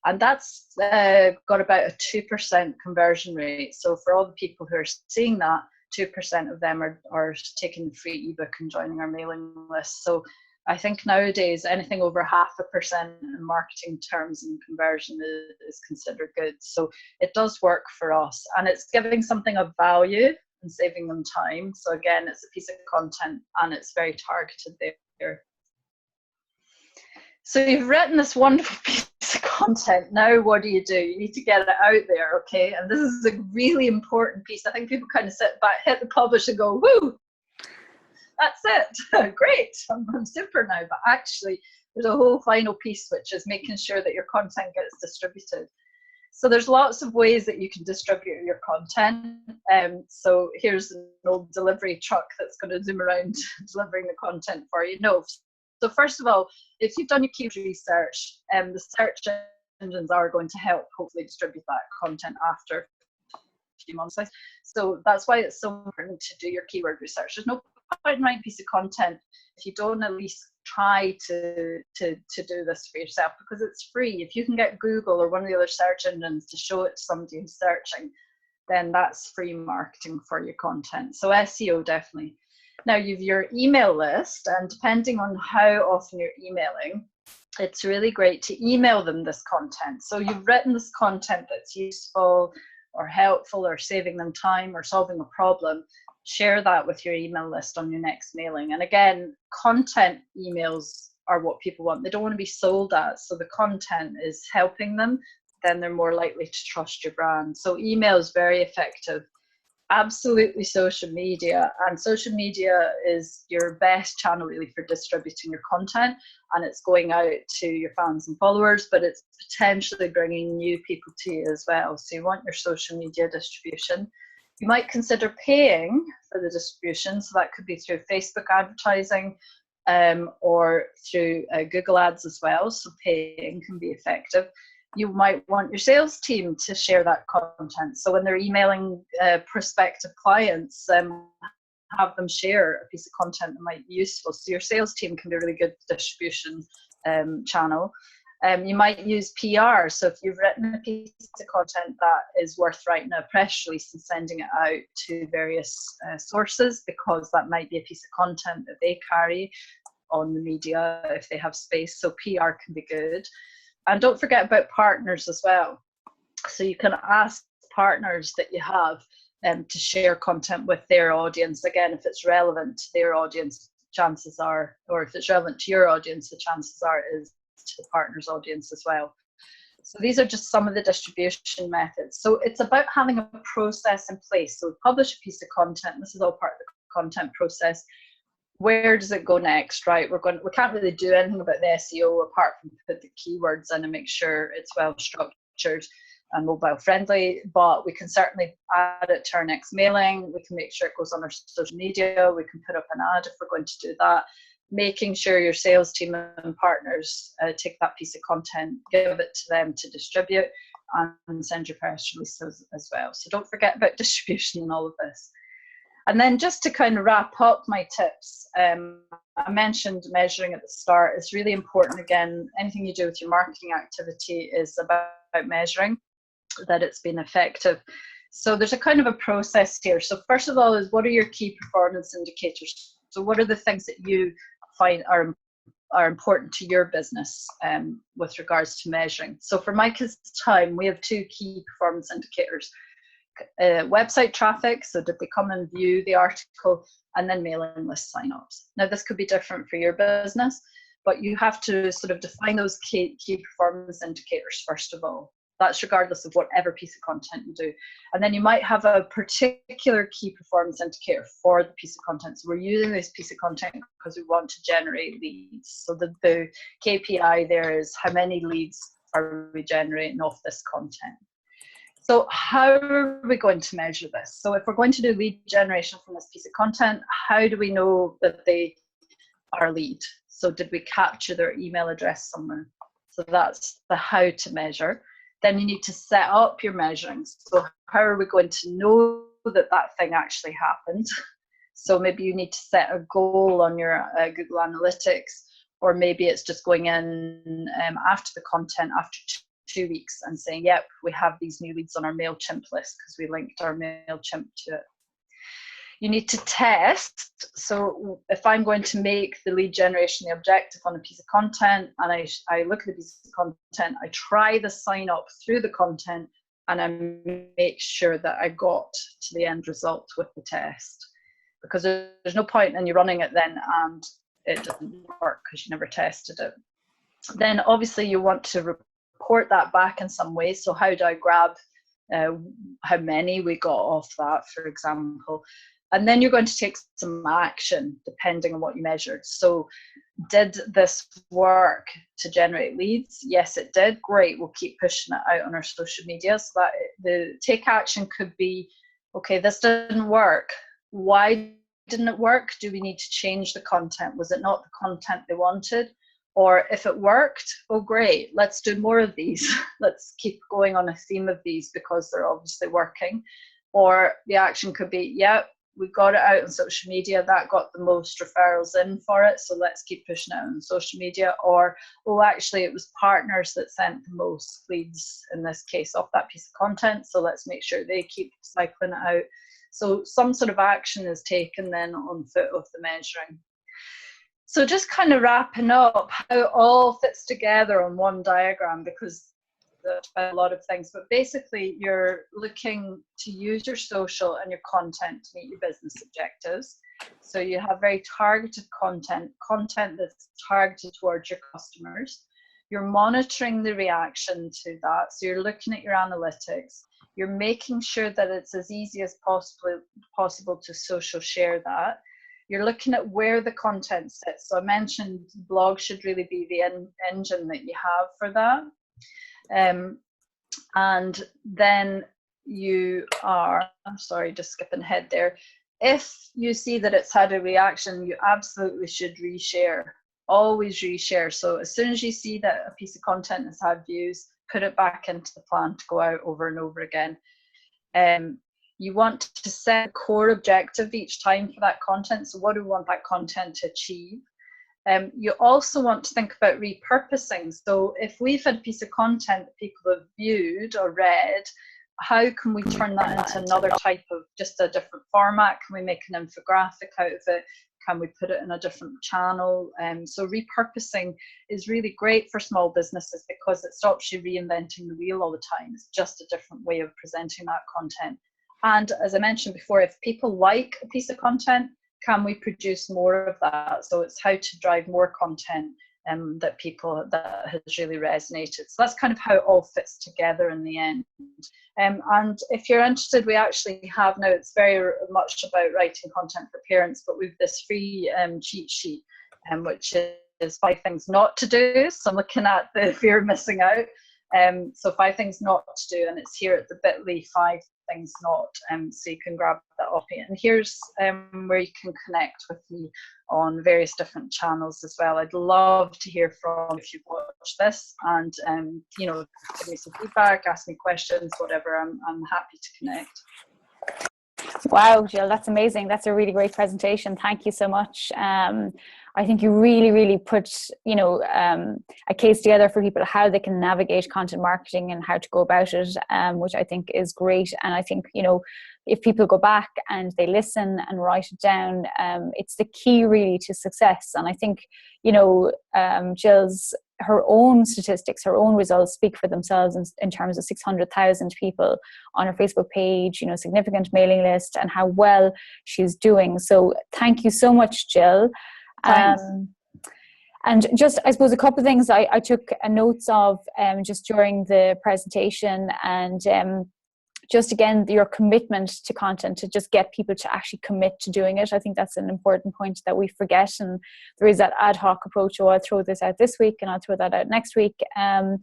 And that's got about a 2% conversion rate. So for all the people who are seeing that, 2% of them are taking the free ebook and joining our mailing list. So I think nowadays anything over 0.5% in marketing terms and conversion is considered good. So it does work for us, and it's giving something of value and saving them time. So again, it's a piece of content and it's very targeted there. So you've written this wonderful piece of content. Now what do? You need to get it out there, okay? And this is a really important piece. I think people kind of sit back, hit the publish and go, woo, that's it. Great, I'm super now. But actually, there's a whole final piece, which is making sure that your content gets distributed. So there's lots of ways that you can distribute your content. So here's an old delivery truck that's going to zoom around delivering the content for you. No. So first of all, if you've done your keyword research, the search engines are going to help hopefully distribute that content after a few months. So that's why it's so important to do your keyword research. There's no point in writing a piece of content if you don't at least try to do this for yourself, because it's free. If you can get Google or one of the other search engines to show it to somebody who's searching, then that's free marketing for your content. So SEO, definitely. Now you've your email list, and depending on how often you're emailing, it's really great to email them this content. So you've written this content that's useful or helpful or saving them time or solving a problem. Share that with your email list on your next mailing. And again, content emails are what people want. They don't want to be sold at. So the content is helping them, then they're more likely to trust your brand. So email is very effective. Absolutely social media. And social media is your best channel really for distributing your content. And it's going out to your fans and followers, but it's potentially bringing new people to you as well. So you want your social media distribution. You might consider paying for the distribution. So that could be through Facebook advertising or through Google ads as well. So paying can be effective. You might want your sales team to share that content. So when they're emailing prospective clients, have them share a piece of content that might be useful. So your sales team can be a really good distribution channel. You might use PR. So if you've written a piece of content that is worth writing a press release and sending it out to various sources, because that might be a piece of content that they carry on the media if they have space. So PR can be good. And don't forget about partners as well. So you can ask partners that you have to share content with their audience. Again, if it's relevant to their audience, chances are, or if it's relevant to your audience, the chances are it is to the partner's audience as well. So these are just some of the distribution methods. So it's about having a process in place. So we publish a piece of content. This is all part of the content process. Where does it go next, right? We can't really do anything about the SEO apart from put the keywords in and make sure it's well structured and mobile friendly, but we can certainly add it to our next mailing. We can make sure it goes on our social media. We can put up an ad if we're going to do that. Making sure your sales team and partners take that piece of content, give it to them to distribute, and send your press releases as well. So don't forget about distribution and all of this. And then just to kind of wrap up my tips, I mentioned measuring at the start. It's really important. Again, anything you do with your marketing activity is about measuring. that it's been effective. So there's a kind of a process here. So first of all is, what are your key performance indicators? So what are the things that you find are important to your business with regards to measuring? So for My Kids Time, we have 2 key performance indicators. Website traffic, so did they come and view the article, and then mailing list signups. Now this could be different for your business, but you have to sort of define those key performance indicators first of all. That's regardless of whatever piece of content you do. And then you might have a particular key performance indicator for the piece of content. So we're using this piece of content because we want to generate leads. So the KPI there is how many leads are we generating off this content. So how are we going to measure this? So if we're going to do lead generation from this piece of content, how do we know that they are a lead? So did we capture their email address somewhere? So that's the how to measure. Then you need to set up your measuring. So how are we going to know that that thing actually happened? So maybe you need to set a goal on your Google Analytics, or maybe it's just going in after the content, after 2 weeks, and saying, yep, we have these new leads on our MailChimp list because we linked our MailChimp to it. You need to test. So if I'm going to make the lead generation the objective on a piece of content, and I look at the piece of content, I try the sign up through the content, and I make sure that I got to the end result with the test. Because there's no point in you running it then and it doesn't work because you never tested it. Then obviously you want to report that back in some way. So how do I grab how many we got off that, for example? And then you're going to take some action depending on what you measured. So did this work to generate leads? Yes, it did. Great. We'll keep pushing it out on our social media. So that the take action could be, okay, this didn't work. Why didn't it work? Do we need to change the content? Was it not the content they wanted? Or if it worked, oh great, let's do more of these. Let's keep going on a theme of these because they're obviously working. Or the action could be, yeah, we got it out on social media, that got the most referrals in for it, so let's keep pushing it on social media. Or, oh, actually it was partners that sent the most leads in this case off that piece of content, so let's make sure they keep cycling it out. So some sort of action is taken then on foot of the measuring. So just kind of wrapping up how it all fits together on one diagram, because there's a lot of things, but basically you're looking to use your social and your content to meet your business objectives. So you have very targeted content that's targeted towards your customers. You're monitoring the reaction to that. So you're looking at your analytics. You're making sure that it's as easy as possible to social share that. You're looking at where the content sits. So I mentioned blog should really be the engine that you have for that. And then you are, I'm sorry, just skipping ahead there. If you see that it's had a reaction, you absolutely should reshare. Always reshare. So as soon as you see that a piece of content has had views, put it back into the plan to go out over and over again. You want to set a core objective each time for that content. So what do we want that content to achieve? You also want to think about repurposing. So if we've had a piece of content that people have viewed or read, how can we turn that into another type of, just a different format? Can we make an infographic out of it? Can we put it in a different channel? So repurposing is really great for small businesses because it stops you reinventing the wheel all the time. It's just a different way of presenting that content. And as I mentioned before, if people like a piece of content, can we produce more of that? So it's how to drive more content that has really resonated. So that's kind of how it all fits together in the end. And if you're interested, we actually have now, it's very much about writing content for parents, but we've this free cheat sheet, which is 5 things not to do. So I'm looking at the fear of missing out. So 5 things not to do, and it's here at the bit.ly 5 things not, so you can grab that off me. And here's where you can connect with me on various different channels as well. I'd love to hear from if you've watched this, and you know, give me some feedback, ask me questions, whatever. I'm happy to connect. Wow, Jill, that's amazing. That's a really great presentation. Thank you so much. I think you really, really put, you know, a case together for people how they can navigate content marketing and how to go about it, which I think is great. And I think, you know, if people go back and they listen and write it down, it's the key really to success. And I think, you know, Jill's, her own statistics, her own results speak for themselves in terms of 600,000 people on her Facebook page, you know, significant mailing list, and how well she's doing. So thank you so much, Jill. And just, I suppose, a couple of things I took notes of just during the presentation, and just again, your commitment to content, to just get people to actually commit to doing it. I think that's an important point that we forget. And there is that ad hoc approach. Oh, I'll throw this out this week and I'll throw that out next week. I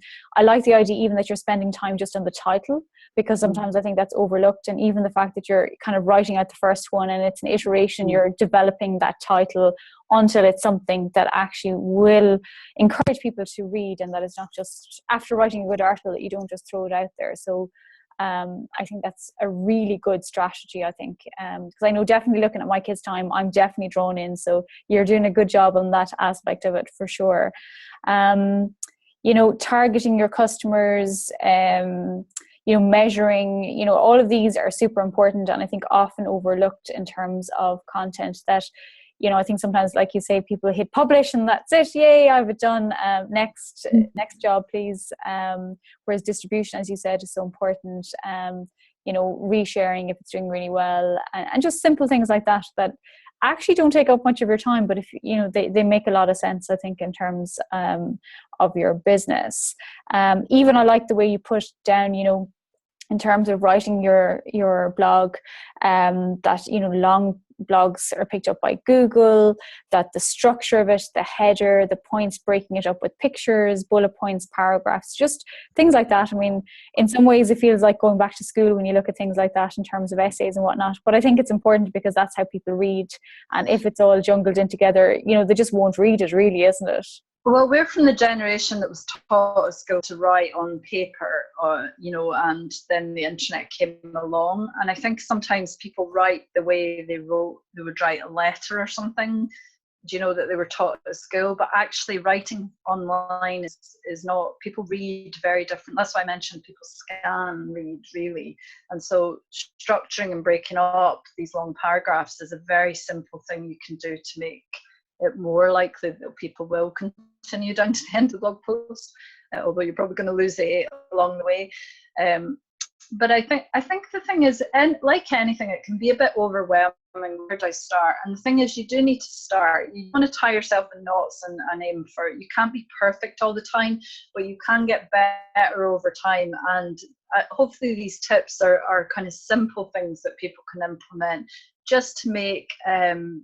like the idea even that you're spending time just on the title, because sometimes I think that's overlooked. And even the fact that you're kind of writing out the first one and it's an iteration, you're developing that title until it's something that actually will encourage people to read, and that it's not just after writing a good article that you don't just throw it out there. So I think that's a really good strategy, I think, because I know definitely looking at My Kids Time, I'm definitely drawn in. So you're doing a good job on that aspect of it for sure. You know, targeting your customers, you know, measuring, you know, all of these are super important, and I think often overlooked in terms of content that, you know, I think sometimes, like you say, people hit publish and that's it. Yay, I've it done. Next job, please. Whereas distribution, as you said, is so important. You know, resharing if it's doing really well, and just simple things like that that actually don't take up much of your time, but if you know, they make a lot of sense, I think, in terms of your business. Even I like the way you put down, you know, in terms of writing your blog, that, you know, long blogs are picked up by Google, that the structure of it, the header, the points, breaking it up with pictures, bullet points, paragraphs, just things like that. I mean, in some ways it feels like going back to school when you look at things like that in terms of essays and whatnot, but I think it's important because that's how people read. And if it's all jumbled in together, you know, they just won't read it, really, isn't it? Well, we're from the generation that was taught at school to write on paper, you know, and then the internet came along. And I think sometimes people write the way they would write a letter or something, you know, that they were taught at school. But actually writing online is not, people read very different. That's why I mentioned people scan, read, really. And so structuring and breaking up these long paragraphs is a very simple thing you can do to make it more likely that people will continue down to the end of the blog post, although you're probably going to lose it along the way. But I think the thing is, and like anything, it can be a bit overwhelming. Where do I start? And the thing is, you do need to start. You want to tie yourself in knots and aim for it. You can't be perfect all the time, but you can get better over time. And hopefully these tips are kind of simple things that people can implement just to make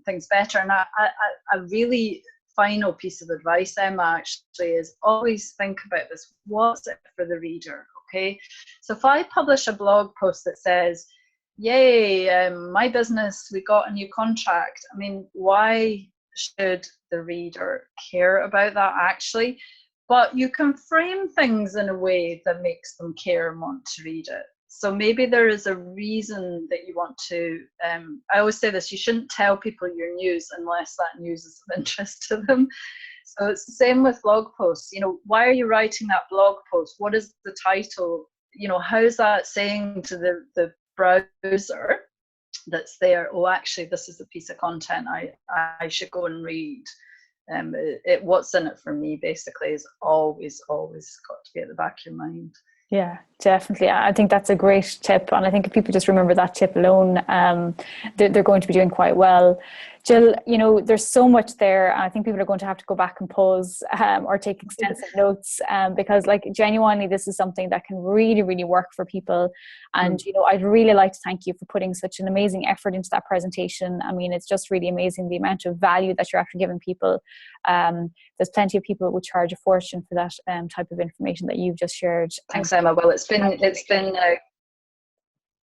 things better. And a really final piece of advice, Emma, actually, is always think about this. What's it for the reader? Okay, so if I publish a blog post that says, yay, my business, we got a new contract, I mean, why should the reader care about that actually? But you can frame things in a way that makes them care and want to read it. So maybe there is a reason that you want to, I always say this, you shouldn't tell people your news unless that news is of interest to them. So it's the same with blog posts. You know, why are you writing that blog post? What is the title? You know, how's that saying to the browser that's there, oh, actually, this is a piece of content I should go and read. What's in it for me, basically, is always got to be at the back of your mind. Yeah, definitely. I think that's a great tip. And I think if people just remember that tip alone, they're going to be doing quite well. Jill, you know, there's so much there. I think people are going to have to go back and pause or take extensive notes because, like, genuinely, this is something that can really, really work for people. And, you know, I'd really like to thank you for putting such an amazing effort into that presentation. I mean, it's just really amazing the amount of value that you're actually giving people. There's plenty of people that would charge a fortune for that type of information that you've just shared. Thanks, Emma. Well, it's been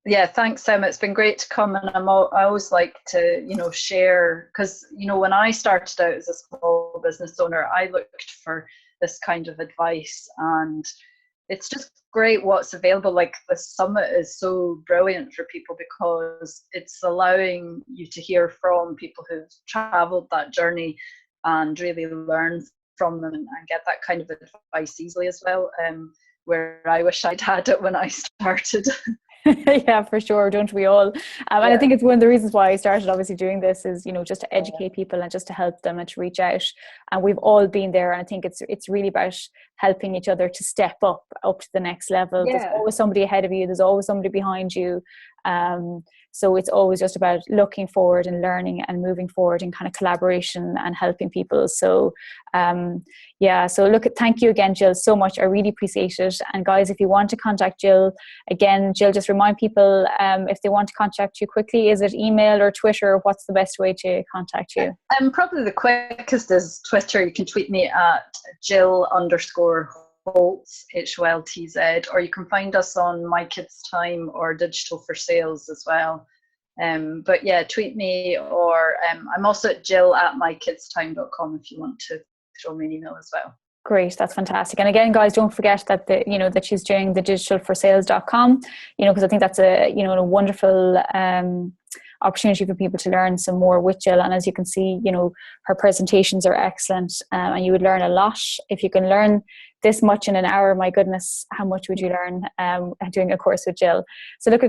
yeah, thanks, Emma. It's been great to come, and I always like to, you know, share, because, you know, when I started out as a small business owner, I looked for this kind of advice, and it's just great what's available. Like, the summit is so brilliant for people because it's allowing you to hear from people who've traveled that journey and really learn from them and get that kind of advice easily as well, where I wish I'd had it when I started. Yeah, for sure. Don't we all? And I think it's one of the reasons why I started obviously doing this is, just to educate people and just to help them and to reach out. And we've all been there. And I think it's really about helping each other to step up to the next level. There's always somebody ahead of you. There's always somebody behind you. So it's always just about looking forward and learning and moving forward in kind of collaboration and helping people. So thank you again, Jill, so much. I really appreciate it. And guys, if you want to contact Jill, again, Jill, just remind people if they want to contact you quickly, is it email or Twitter? What's the best way to contact you? Probably the quickest is Twitter. You can tweet me at Jill_Holtz, HOLTZ, or you can find us on My Kids Time or Digital for Sales as well. But yeah, tweet me, or I'm also at jill@mykidstime.com if you want to throw me an email as well. Great, that's fantastic. And again, guys, don't forget that that she's doing the digitalforsales.com, because I think that's a wonderful opportunity for people to learn some more with Jill. And as you can see, her presentations are excellent, and you would learn a lot. If you can learn this much in an hour, my goodness, how much would you learn doing a course with Jill? So look,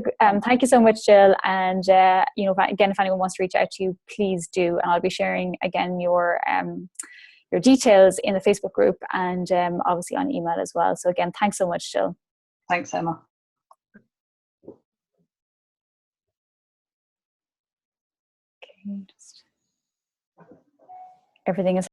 thank you so much, Jill. And again, if anyone wants to reach out to you, please do. And I'll be sharing again your details in the Facebook group and obviously on email as well. So again, thanks so much, Jill. Thanks, Emma. Okay, everything is